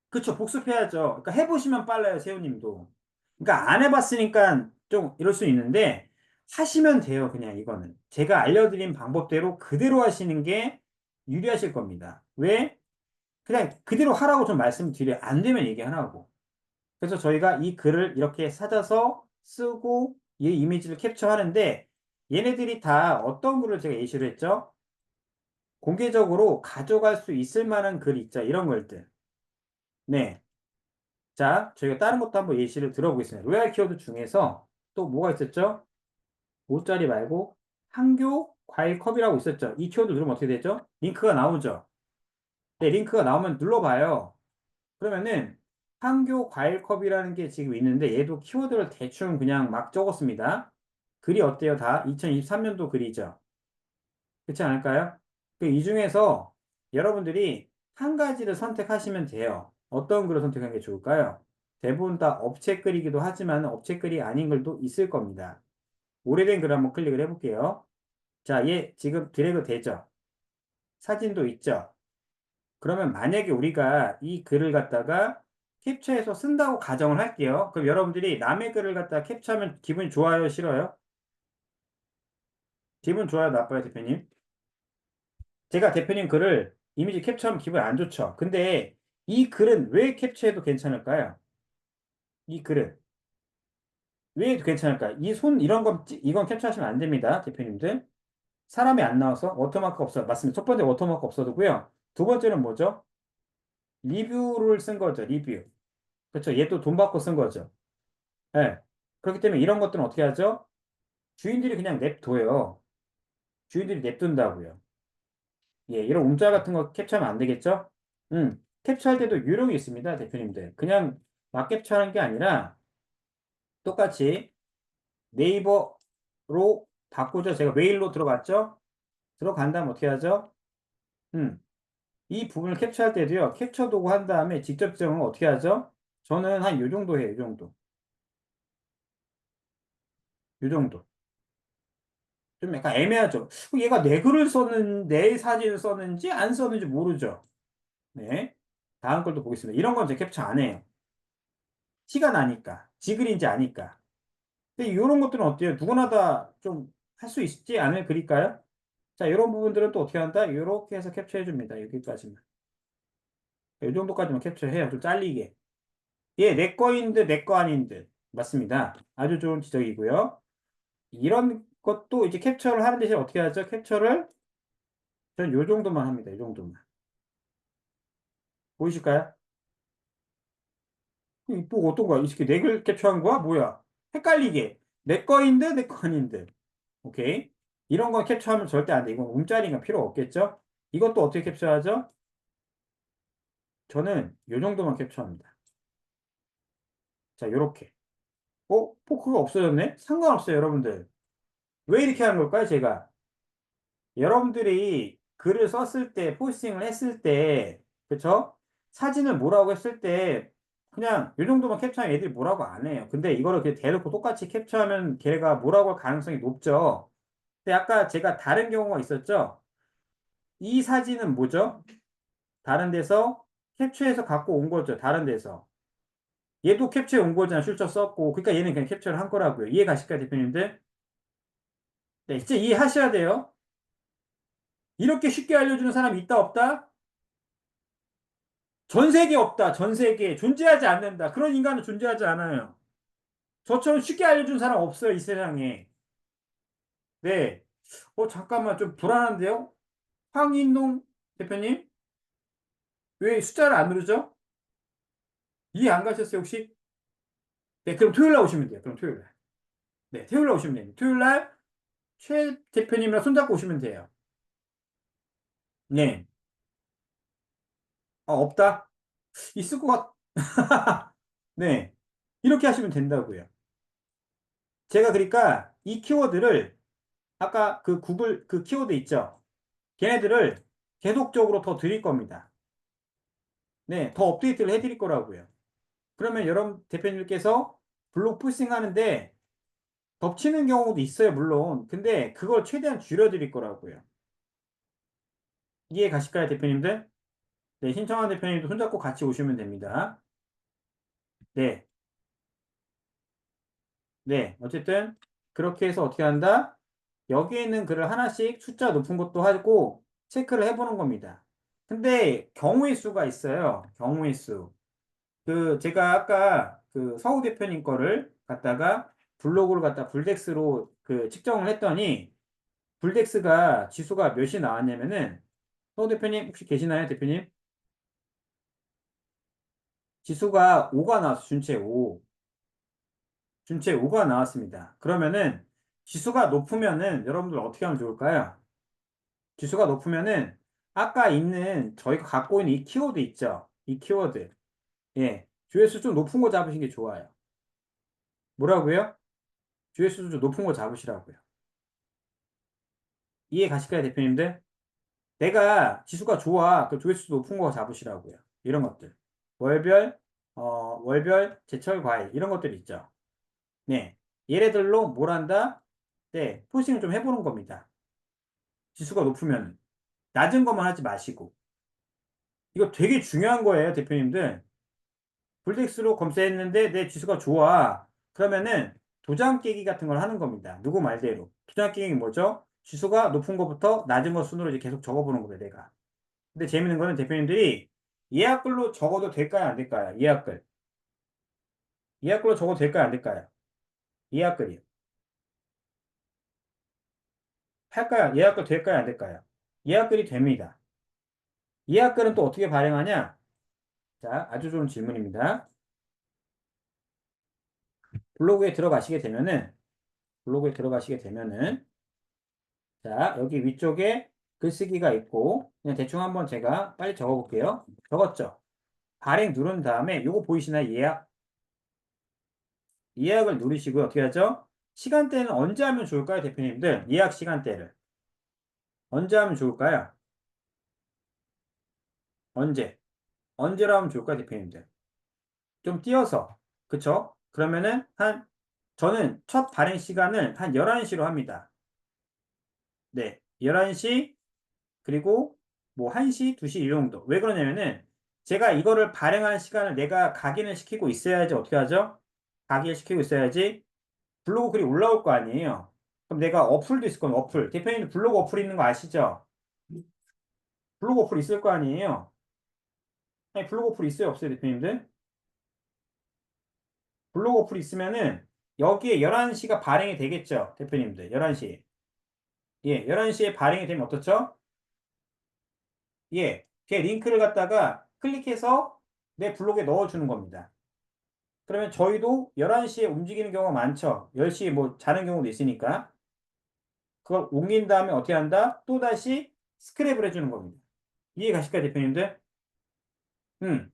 그쵸, 복습해야죠. 그러니까 해보시면 빨라요, 세우님도. 그러니까 안 해봤으니까 좀 이럴 수 있는데 하시면 돼요, 그냥 이거는. 제가 알려드린 방법대로 그대로 하시는 게 유리하실 겁니다. 왜? 그냥 그대로 하라고 좀 말씀드려요. 안 되면 얘기하라고. 그래서 저희가 이 글을 이렇게 찾아서 쓰고 이 이미지를 캡처하는데 얘네들이 다 어떤 글을 제가 예시를 했죠? 공개적으로 가져갈 수 있을 만한 글 있죠. 이런 것들. 네. 자, 저희가 다른 것도 한번 예시를 들어보겠습니다. 로얄 키워드 중에서 또 뭐가 있었죠? 5짜리 말고 한교 과일컵이라고 있었죠. 이 키워드 누르면 어떻게 되죠? 링크가 나오죠. 네, 링크가 나오면 눌러봐요. 그러면은 한교 과일컵이라는 게 지금 있는데 얘도 키워드를 대충 그냥 막 적었습니다. 글이 어때요? 다 2023년도 글이죠. 그렇지 않을까요? 이 중에서 여러분들이 한 가지를 선택하시면 돼요. 어떤 글을 선택하는 게 좋을까요? 대부분 다 업체 글이기도 하지만 업체 글이 아닌 글도 있을 겁니다. 오래된 글 한번 클릭을 해볼게요. 자, 얘 지금 드래그 되죠? 사진도 있죠? 그러면 만약에 우리가 이 글을 갖다가 캡처해서 쓴다고 가정을 할게요. 그럼 여러분들이 남의 글을 갖다가 캡처하면 기분이 좋아요, 싫어요? 기분 좋아요, 나빠요, 대표님? 제가 대표님 글을 이미지 캡처하면 기분 안 좋죠. 근데 이 글은 왜 캡처해도 괜찮을까요? 이 글은 왜 해도 괜찮을까요? 이 손 이런 건 이건 캡처하시면 안 됩니다, 대표님들. 사람이 안 나와서 워터마크 없어. 맞습니다. 첫 번째 워터마크 없어도고요. 두 번째는 뭐죠? 리뷰를 쓴 거죠. 리뷰. 그렇죠. 얘 또 돈 받고 쓴 거죠. 예. 그렇기 때문에 이런 것들은 어떻게 하죠? 주인들이 그냥 냅둬요. 주인들이 냅둔다고요. 예, 이런 움짤 같은 거 캡처하면 안 되겠죠? 캡처할 때도 요령이 있습니다, 대표님들. 그냥 막 캡처하는 게 아니라 똑같이 네이버로 바꾸죠. 제가 메일로 들어갔죠? 들어간 다음 어떻게 하죠? 음, 이 부분을 캡처할 때도요, 캡처 도구 한 다음에 직접 지정을 어떻게 하죠? 저는 한 요 정도 해요, 요 정도. 요 정도. 좀 약간 애매하죠? 얘가 내 글을 썼는, 내 사진을 썼는지 안 썼는지 모르죠? 네. 다음 걸도 보겠습니다. 이런 건 제 캡처 안 해요. 티가 나니까. 지글인지 아니까. 근데 이런 것들은 어때요? 누구나 다 좀 할 수 있지 않을 글일까요? 자, 이런 부분들은 또 어떻게 한다? 이렇게 해서 캡처해 줍니다. 여기까지만. 이 정도까지만 캡처해요. 좀 잘리게. 예, 내 거인 듯, 내 거 아닌 듯. 맞습니다. 아주 좋은 지적이고요. 이런 것도 이제 캡처를 하는 대신 어떻게 하죠? 캡처를 전 요 정도만 합니다. 이 정도만. 보이실까요? 또 어떤 거야? 이렇게 내 글 캡처한 거야? 뭐야? 헷갈리게. 내 거인 듯, 내 거 아닌 듯. 오케이. 이런 거 캡처하면 절대 안 돼. 이건 움짤이가 필요 없겠죠? 이것도 어떻게 캡처하죠? 저는 요 정도만 캡처합니다. 자, 요렇게. 포크가 없어졌네? 상관없어요, 여러분들. 왜 이렇게 하는 걸까요, 제가? 여러분들이 글을 썼을 때, 포스팅을 했을 때, 그쵸? 사진을 뭐라고 했을 때, 그냥 요 정도만 캡처하면 애들이 뭐라고 안 해요. 근데 이거를 그냥 대놓고 똑같이 캡처하면 걔가 뭐라고 할 가능성이 높죠. 근데 아까 제가 다른 경우가 있었죠? 이 사진은 뭐죠? 다른 데서 캡처해서 갖고 온 거죠. 다른 데서. 얘도 캡처해 온 거잖아. 출처 썼고. 그러니까 얘는 그냥 캡처를 한 거라고요. 이해 가실까요, 대표님들? 네, 진짜 이해하셔야 돼요. 이렇게 쉽게 알려주는 사람이 있다, 없다? 전 세계에 없다. 전 세계에. 존재하지 않는다. 그런 인간은 존재하지 않아요. 저처럼 쉽게 알려준 사람 없어요, 이 세상에. 네. 잠깐만. 좀 불안한데요? 황인동 대표님? 왜 숫자를 안 누르죠? 이해 안 가셨어요, 혹시? 네, 그럼 토요일 날 오시면 돼요. 그럼 토요일 날. 네, 토요일 날 오시면 됩니다. 토요일 날 최 대표님이랑 손잡고 오시면 돼요. 네. 없다? 있을 것 같, 네. 이렇게 하시면 된다고요. 제가 그러니까 이 키워드를 아까 그 구글 그 키워드 있죠? 걔네들을 계속적으로 더 드릴 겁니다. 네. 더 업데이트를 해드릴 거라고요. 그러면 여러분 대표님께서 블로그 포스팅 하는데 덮치는 경우도 있어요, 물론. 근데 그걸 최대한 줄여드릴 거라고요. 이해 가실까요, 대표님들? 네. 신청한 대표님도 손잡고 같이 오시면 됩니다. 네. 네, 어쨌든 그렇게 해서 어떻게 한다? 여기에 있는 글을 하나씩 숫자 높은 것도 하고 체크를 해보는 겁니다. 근데 경우의 수가 있어요. 경우의 수. 제가 아까 그 서우 대표님 거를 갖다가 블로그를 갖다 불덱스로 측정을 했더니 불덱스가 지수가 몇이 나왔냐면은 서우 대표님 혹시 계시나요, 대표님? 지수가 5가 나왔어, 준체 5. 준체 5가 나왔습니다. 그러면은 지수가 높으면은 여러분들 어떻게 하면 좋을까요? 지수가 높으면은 아까 있는 저희가 갖고 있는 이 키워드 있죠? 이 키워드. 예. 조회수 좀 높은 거 잡으신 게 좋아요. 뭐라고요? 조회수 좀 높은 거 잡으시라고요. 이해 가실까요, 대표님들? 내가 지수가 좋아. 그 조회수 높은 거 잡으시라고요. 이런 것들. 월별, 월별, 제철 과일. 이런 것들 있죠. 네. 얘네들로 뭘 한다? 네. 포싱을 좀 해보는 겁니다. 지수가 높으면. 낮은 것만 하지 마시고. 이거 되게 중요한 거예요, 대표님들. 불텍스로 검색했는데 내 지수가 좋아. 그러면은 도장 깨기 같은 걸 하는 겁니다. 누구 말대로. 도장 깨기 뭐죠? 지수가 높은 것부터 낮은 것 순으로 이제 계속 적어보는 거예요, 내가. 근데 재밌는 거는 대표님들이 예약글로 적어도 될까요, 안 될까요? 예약글. 예약글로 적어도 될까요, 안 될까요? 예약글이요. 할까요? 예약글 될까요, 안 될까요? 예약글이 됩니다. 예약글은 또 어떻게 발행하냐? 자, 아주 좋은 질문입니다. 블로그에 들어가시게 되면은, 블로그에 들어가시게 되면은, 자, 여기 위쪽에 글쓰기가 있고, 그냥 대충 한번 제가 빨리 적어볼게요. 적었죠? 발행 누른 다음에, 요거 보이시나요? 예약. 예약을 누르시고, 어떻게 하죠? 시간대는 언제 하면 좋을까요, 대표님들? 예약 시간대를. 언제 하면 좋을까요? 언제? 언제로 하면 좋을까요, 대표님들? 좀 띄어서. 그쵸? 그러면은, 저는 첫 발행 시간을 한 11시로 합니다. 네. 11시, 그리고 뭐 1시, 2시 이 정도. 왜 그러냐면은 제가 이거를 발행하는 시간을 내가 각인을 시키고 있어야지 어떻게 하죠? 각인을 시키고 있어야지 블로그 글이 올라올 거 아니에요. 그럼 내가 어플도 있을 거면 어플. 대표님 블로그 어플 있는 거 아시죠? 블로그 어플 있을 거 아니에요. 아니, 블로그 어플 있어요, 없어요, 대표님들? 블로그 어플 있으면은 여기에 11시가 발행이 되겠죠, 대표님들. 11시. 예, 11시에 발행이 되면 어떻죠? 예, 걔 링크를 갖다가 클릭해서 내 블로그에 넣어주는 겁니다. 그러면 저희도 11시에 움직이는 경우가 많죠. 10시에 뭐 자는 경우도 있으니까. 그걸 옮긴 다음에 어떻게 한다? 또다시 스크랩을 해주는 겁니다. 이해 가실까요, 대표님들? 음.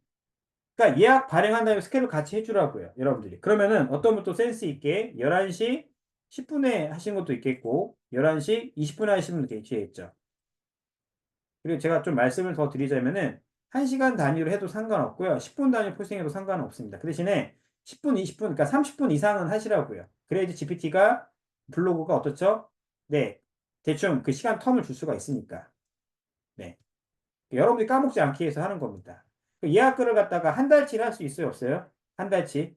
그러니까 예약 발행한 다음에 스케줄 같이 해주라고요. 여러분들이. 그러면은 어떤 분도 센스 있게 11시 10분에 하신 것도 있겠고 11시 20분에 하시는 분도 계시겠죠. 그리고 제가 좀 말씀을 더 드리자면은 1시간 단위로 해도 상관없고요. 10분 단위로 포스팅해도 상관없습니다. 그 대신에 10분, 20분, 그러니까 30분 이상은 하시라고요. 그래야지 GPT가 블로그가 어떻죠? 네. 대충 그 시간 텀을 줄 수가 있으니까. 네. 여러분들이 까먹지 않기 위해서 하는 겁니다. 그 예약글을 갖다가 한 달치 할 수 있어요, 없어요? 한 달치?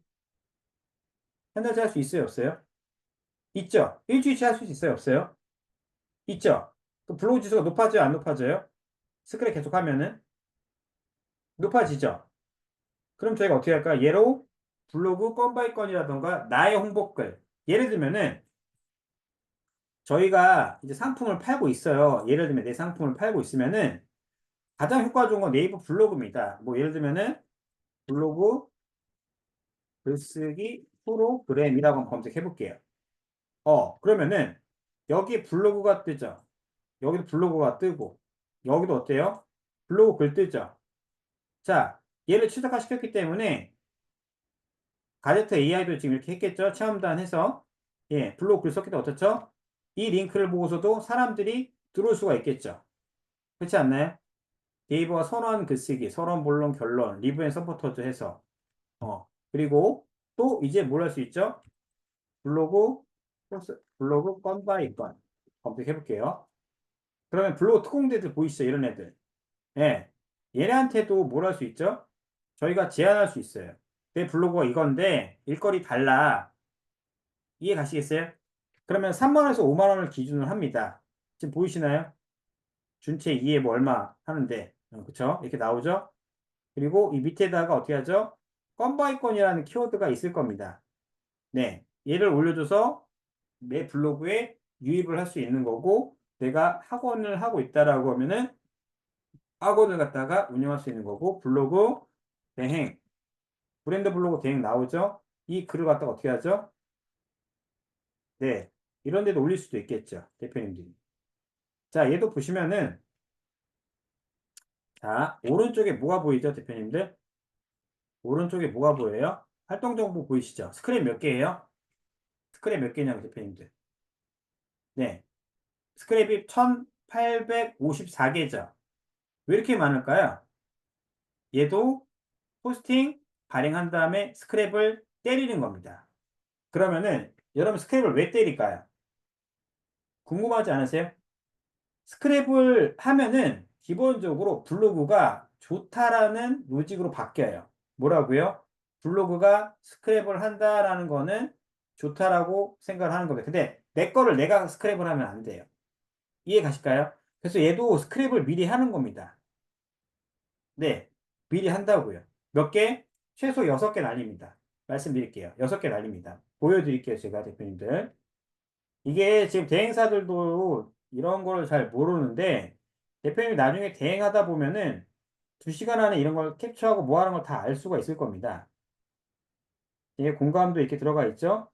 한 달치 할 수 있어요, 없어요? 있죠? 일주일치 할 수 있어요, 없어요? 있죠? 그 블로그 지수가 높아져요, 안 높아져요? 스크랩 계속 하면은 높아지죠? 그럼 저희가 어떻게 할까요? 예로 블로그 건 바이 건이라던가 나의 홍보글. 예를 들면은 저희가 이제 상품을 팔고 있어요. 예를 들면 내 상품을 팔고 있으면은 가장 효과 좋은 건 네이버 블로그입니다. 뭐 예를 들면은 블로그 글쓰기 프로그램이라고 한번 검색해 볼게요. 그러면은 여기 블로그가 뜨죠. 여기도 블로그가 뜨고 여기도 어때요? 블로그 글 뜨죠. 자, 얘를 최적화 시켰기 때문에 가제트 AI도 지금 이렇게 했겠죠. 체험단 해서 예, 블로그 글 썼기 때문에 어떻죠? 이 링크를 보고서도 사람들이 들어올 수가 있겠죠. 그렇지 않나요? 네이버가 선언 글쓰기, 선언 본론 결론, 리뷰 앤 서포터즈 해서 그리고 또 이제 뭘 할 수 있죠? 블로그 블로그 건 바이 건 검색해 볼게요. 그러면 블로그 특공대들 보이시죠? 이런 애들. 예. 얘네한테도 뭘 할 수 있죠? 저희가 제안할 수 있어요. 내 블로그가 이건데 일거리 달라. 이해 가시겠어요? 그러면 3만 원에서 5만 원을 기준으로 합니다. 지금 보이시나요? 준체 2에 뭐 얼마 하는데. 그쵸? 이렇게 나오죠? 그리고 이 밑에다가 어떻게 하죠? 건바이 건이라는 키워드가 있을 겁니다. 네. 얘를 올려줘서 내 블로그에 유입을 할 수 있는 거고 내가 학원을 하고 있다라고 하면은 학원을 갖다가 운영할 수 있는 거고 블로그 대행 브랜드 블로그 대행 나오죠. 이 글을 갖다가 어떻게 하죠? 네, 이런 데도 올릴 수도 있겠죠, 대표님들이. 자, 얘도 보시면은 자, 오른쪽에 뭐가 보이죠, 대표님들? 오른쪽에 뭐가 보여요? 활동 정보 보이시죠? 스크랩 몇 개예요? 스크랩 몇 개냐고, 대표님들. 네, 스크랩이 1854개죠. 왜 이렇게 많을까요? 얘도 포스팅 발행한 다음에 스크랩을 때리는 겁니다. 그러면은 여러분 스크랩을 왜 때릴까요? 궁금하지 않으세요? 스크랩을 하면은 기본적으로 블로그가 좋다라는 로직으로 바뀌어요. 뭐라고요? 블로그가 스크랩을 한다라는 거는 좋다라고 생각을 하는 겁니다. 근데 내 거를 내가 스크랩을 하면 안 돼요. 이해 가실까요? 그래서 얘도 스크랩을 미리 하는 겁니다. 네, 미리 한다고요. 몇 개? 최소 6개 날립니다. 말씀드릴게요. 6개 날립니다. 보여드릴게요, 제가 대표님들. 이게 지금 대행사들도 이런 걸 잘 모르는데, 대표님이 나중에 대행하다 보면은 2시간 안에 이런 걸 캡처하고 뭐 하는 걸 다 알 수가 있을 겁니다. 이게 공감도 이렇게 들어가 있죠?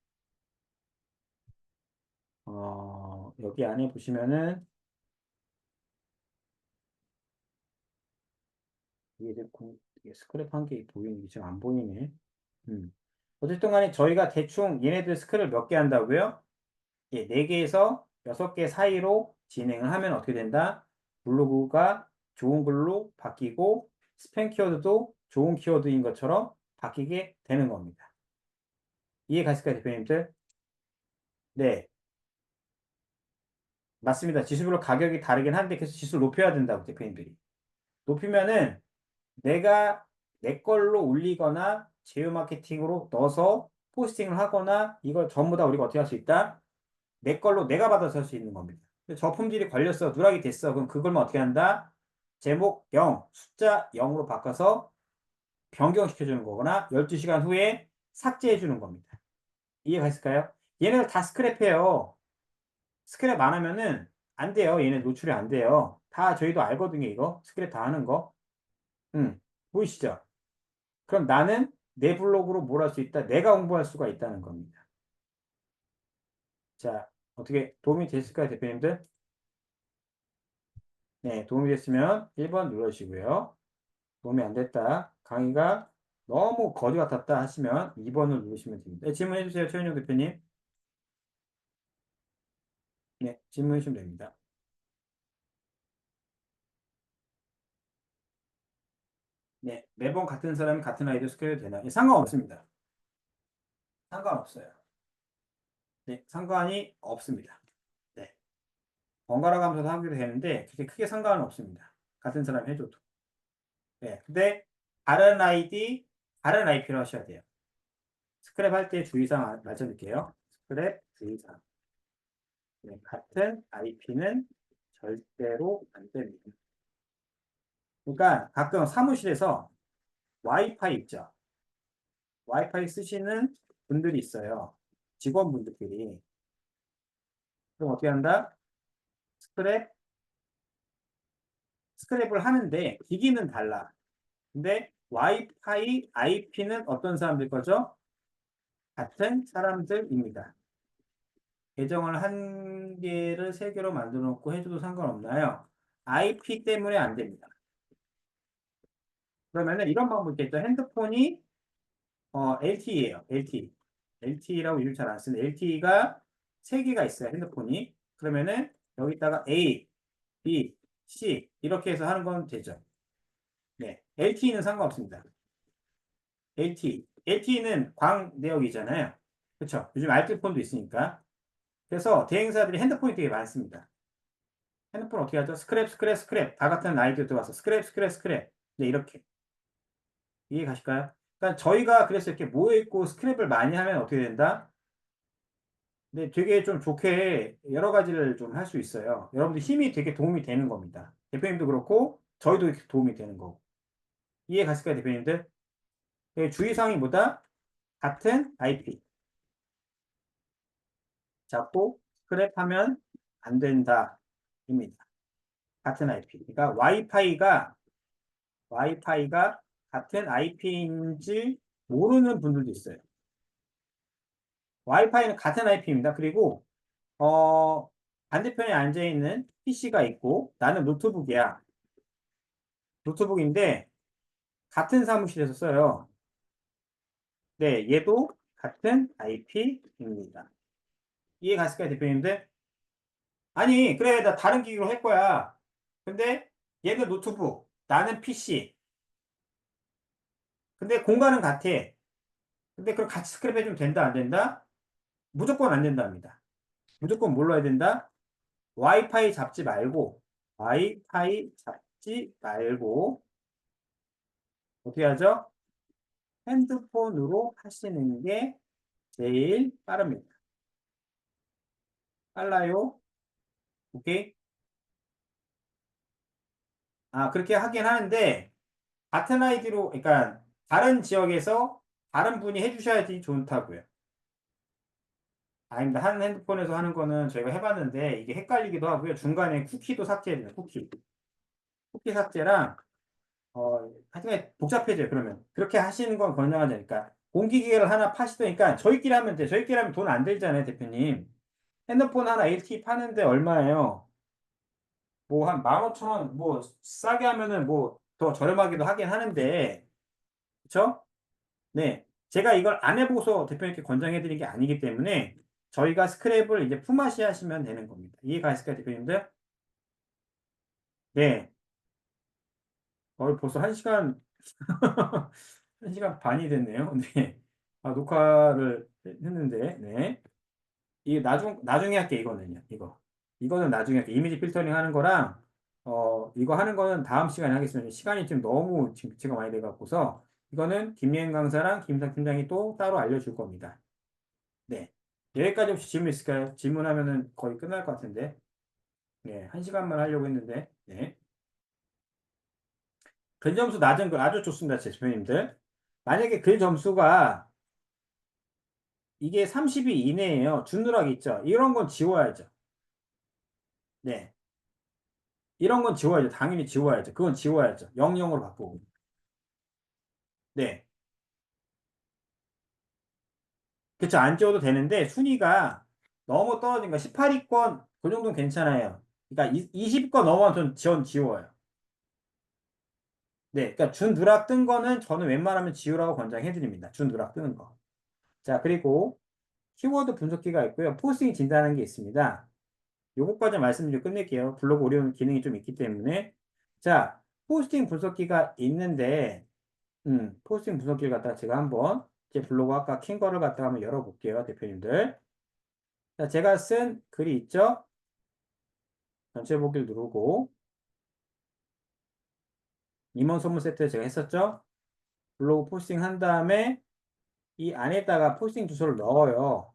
여기 안에 보시면은, 이게 스크랩 한 개 보이는 게 지금 안 보이네. 음. 어쨌든 간에 저희가 대충 얘네들 스크랩 몇 개 한다고요? 예, 4개에서 6개 사이로 진행을 하면 어떻게 된다? 블로그가 좋은 글로 바뀌고 스팸 키워드도 좋은 키워드인 것처럼 바뀌게 되는 겁니다. 이해 가실까요, 대표님들? 네, 맞습니다. 지수별로 가격이 다르긴 한데 계속 지수를 높여야 된다고, 대표님들이. 높이면은 내가 내 걸로 올리거나 제휴 마케팅으로 넣어서 포스팅을 하거나 이걸 전부 다 우리가 어떻게 할 수 있다? 내 걸로 내가 받아서 할 수 있는 겁니다. 저 품질이 걸렸어. 누락이 됐어. 그럼 그걸만 어떻게 한다? 제목 0, 숫자 0으로 바꿔서 변경시켜주는 거거나 12시간 후에 삭제해주는 겁니다. 이해가 있을까요? 얘네들 다 스크랩해요. 스크랩 안 하면은 안 돼요. 얘네 노출이 안 돼요. 다 저희도 알거든요. 이거 스크랩 다 하는 거. 보이시죠? 그럼 나는 내 블로그로 뭘 할 수 있다? 내가 홍보할 수가 있다는 겁니다. 자, 어떻게 도움이 됐을까요, 대표님들? 네, 도움이 됐으면 1번 눌러주시고요. 도움이 안 됐다. 강의가 너무 거지 같았다 하시면 2번을 누르시면 됩니다. 네, 질문해 주세요, 최현영 대표님. 네, 질문해 주시면 됩니다. 네, 매번 같은 사람이 같은 아이디어 스케줄 되나? 예, 상관없습니다. 상관없어요. 네, 상관이 없습니다. 네, 번갈아 가면서 하기도 되는데 그렇게 크게 상관은 없습니다. 같은 사람이 해줘도. 네, 근데 다른 아이디, 다른 IP로 하셔야 돼요. 스크랩 할 때 주의사항 말씀드릴게요. 스크랩 주의사항. 네, 같은 IP는 절대로 안 됩니다. 그러니까 가끔 사무실에서 와이파이 있죠. 와이파이 쓰시는 분들이 있어요. 직원분들끼리. 그럼 어떻게 한다? 스크랩, 스크랩을 하는데 기기는 달라. 근데 와이파이 IP는 어떤 사람들 거죠? 같은 사람들입니다. 계정을 한 개를 세 개로 만들어 놓고 해줘도 상관없나요? IP 때문에 안 됩니다. 그러면은 이런 방법이 있겠죠. 핸드폰이 LTE예요. LTE. LTE라고 이름 잘 안 쓰는 LTE가 세 개가 있어요. 핸드폰이. 그러면은 여기다가 A, B, C 이렇게 해서 하는 건 되죠. 네. LTE는 상관없습니다. LTE. LTE는 광 내역이잖아요. 그렇죠? 요즘 알뜰폰도 있으니까. 그래서 대행사들이 핸드폰이 되게 많습니다. 핸드폰 어떻게 하죠? 스크랩, 스크랩, 스크랩. 다 같은 아이디어 들어와서 스크랩, 스크랩, 스크랩. 네, 이렇게. 이해 가실까요? 그러니까 저희가 그래서 이렇게 모여있고 스크랩을 많이 하면 어떻게 된다? 근데 되게 좀 좋게 여러 가지를 좀 할 수 있어요. 여러분들 힘이 되게 도움이 되는 겁니다. 대표님도 그렇고, 저희도 이렇게 도움이 되는 거고. 이해 가실까요, 대표님들? 주의사항이 뭐다? 같은 IP. 잡고 스크랩하면 안 된다. 입니다. 같은 IP. 그러니까 와이파이가 같은 IP인지 모르는 분들도 있어요. 와이파이는 같은 IP입니다. 그리고 반대편에 앉아 있는 PC가 있고 나는 노트북이야. 노트북인데 같은 사무실에서 써요. 네, 얘도 같은 IP입니다. 이해 가실까요, 대표님들? 아니, 그래, 나 다른 기기로 할 거야. 근데 얘는 노트북, 나는 PC. 근데 공간은 같아. 근데 그럼 같이 스크랩 해주면 된다, 안 된다? 무조건 안 된답니다. 무조건 뭘로 해야 된다? 와이파이 잡지 말고, 어떻게 하죠? 핸드폰으로 하시는 게 제일 빠릅니다. 빨라요? 오케이? 아, 그렇게 하긴 하는데, 같은 아이디로, 그러니까, 다른 지역에서 다른 분이 해주셔야지 좋다고요. 아닙니다. 한 핸드폰에서 하는 거는 저희가 해봤는데, 이게 헷갈리기도 하고요. 중간에 쿠키도 삭제해야 돼요, 쿠키. 쿠키 삭제랑, 하여튼 복잡해져요, 그러면. 그렇게 하시는 건 권장하지 않으니까. 공기기계를 하나 파시더니까, 저희끼리 하면 돼. 저희끼리 하면 돈 안 들잖아요, 대표님. 핸드폰 하나 LTE 파는데 얼마예요? 뭐 한 15,000원, 뭐 싸게 하면은 뭐 더 저렴하기도 하긴 하는데, 그쵸? 네. 제가 이걸 안 해보고서 대표님께 권장해 드린 게 아니기 때문에 저희가 스크랩을 이제 품앗이 하시면 되는 겁니다. 이해가 있을까요, 대표님들? 네. 벌써 1시간, 1시간 반이 됐네요. 네. 아, 녹화를 했는데, 네. 이게 나중에 할게, 이거는요. 이거는 나중에 할게. 이미지 필터링 하는 거랑, 이거 하는 거는 다음 시간에 하겠습니다. 시간이 지금 너무 지금 많이 돼갖고서 이거는 김예은 강사랑 김상 팀장이 또 따로 알려줄 겁니다. 네. 여기까지 혹시 질문 있을까요? 질문하면은 거의 끝날 것 같은데. 네. 한 시간만 하려고 했는데. 네. 글 점수 낮은 거 아주 좋습니다. 제 주변님들. 만약에 글 점수가 이게 30이 이내에요. 준누락 있죠. 이런 건 지워야죠. 네. 이런 건 지워야죠. 당연히 지워야죠. 그건 지워야죠. 00으로 바꾸고. 네. 그쵸. 안 지워도 되는데 순위가 너무 떨어진 거 18위권 그 정도는 괜찮아요. 그러니까 20위권 넘어가면 전 지워요. 네. 그러니까 준 누락 뜬 거는 저는 웬만하면 지우라고 권장해 드립니다. 준 누락 뜨는 거. 자, 그리고 키워드 분석기가 있고요. 포스팅 진단하는 게 있습니다. 요것까지 말씀드리고 끝낼게요. 블로그 어려운 기능이 좀 있기 때문에. 자, 포스팅 분석기가 있는데, 포스팅 분석기를 갖다가 제가 한번 제 블로그 아까 킨 거를 갖다가 한번 열어볼게요. 대표님들. 자, 제가 쓴 글이 있죠? 전체 보기를 누르고, 임원 선물 세트 제가 했었죠? 블로그 포스팅 한 다음에 이 안에다가 포스팅 주소를 넣어요.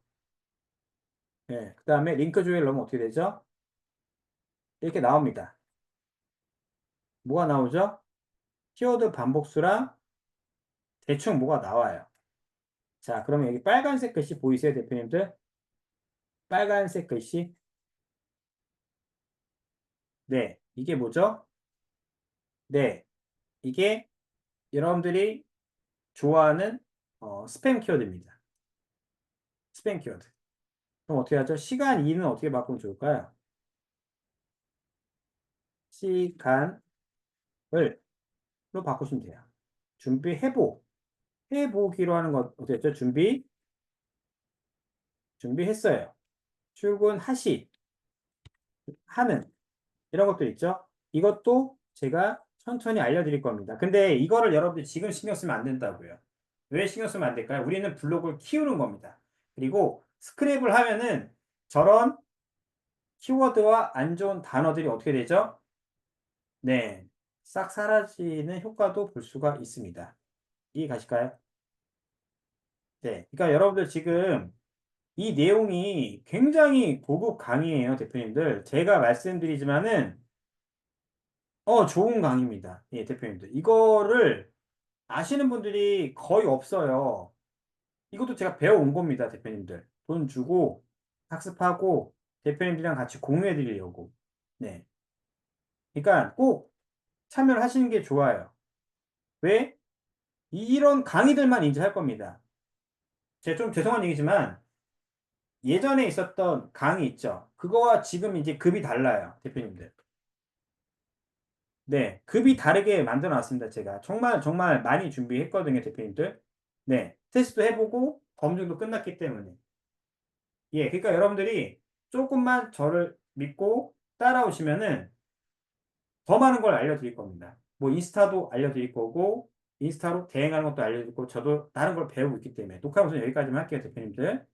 네, 그 다음에 링크 조회를 넣으면 어떻게 되죠? 이렇게 나옵니다. 뭐가 나오죠? 키워드 반복수랑 대충 뭐가 나와요. 자, 그러면 여기 빨간색 글씨 보이세요, 대표님들? 빨간색 글씨? 네, 이게 뭐죠? 네, 이게 여러분들이 좋아하는 스팸 키워드입니다. 스팸 키워드. 그럼 어떻게 하죠? 시간 2는 어떻게 바꾸면 좋을까요? 시간을 로 바꾸시면 돼요. 준비해보. 해보기로 하는 거 어땠죠? 준비했어요. 출근하시. 하는. 이런 것도 있죠? 이것도 제가 천천히 알려드릴 겁니다. 근데 이거를 여러분들이 지금 신경 쓰면 안 된다고요. 왜 신경 쓰면 안 될까요? 우리는 블로그를 키우는 겁니다. 그리고 스크랩을 하면은 저런 키워드와 안 좋은 단어들이 어떻게 되죠? 네. 싹 사라지는 효과도 볼 수가 있습니다. 이해 가실까요? 네. 그러니까 여러분들 지금 이 내용이 굉장히 고급 강의예요, 대표님들. 제가 말씀드리지만은 좋은 강의입니다. 예, 대표님들. 이거를 아시는 분들이 거의 없어요. 이것도 제가 배워온 겁니다, 대표님들. 돈 주고 학습하고 대표님들이랑 같이 공유해 드리려고. 네. 그러니까 꼭 참여를 하시는 게 좋아요. 왜? 이런 강의들만 이제 할 겁니다. 제가 좀 죄송한 얘기지만 예전에 있었던 강의 있죠. 그거와 지금 이제 급이 달라요, 대표님들. 네, 급이 다르게 만들어 놨습니다, 제가. 정말, 정말 많이 준비했거든요, 대표님들. 네, 테스트도 해보고 검증도 끝났기 때문에. 예, 그러니까 여러분들이 조금만 저를 믿고 따라오시면은 더 많은 걸 알려드릴 겁니다. 뭐 인스타도 알려드릴 거고, 인스타로 대행하는 것도 알려드릴 거고, 저도 다른 걸 배우고 있기 때문에. 녹화 우선 여기까지만 할게요, 대표님들.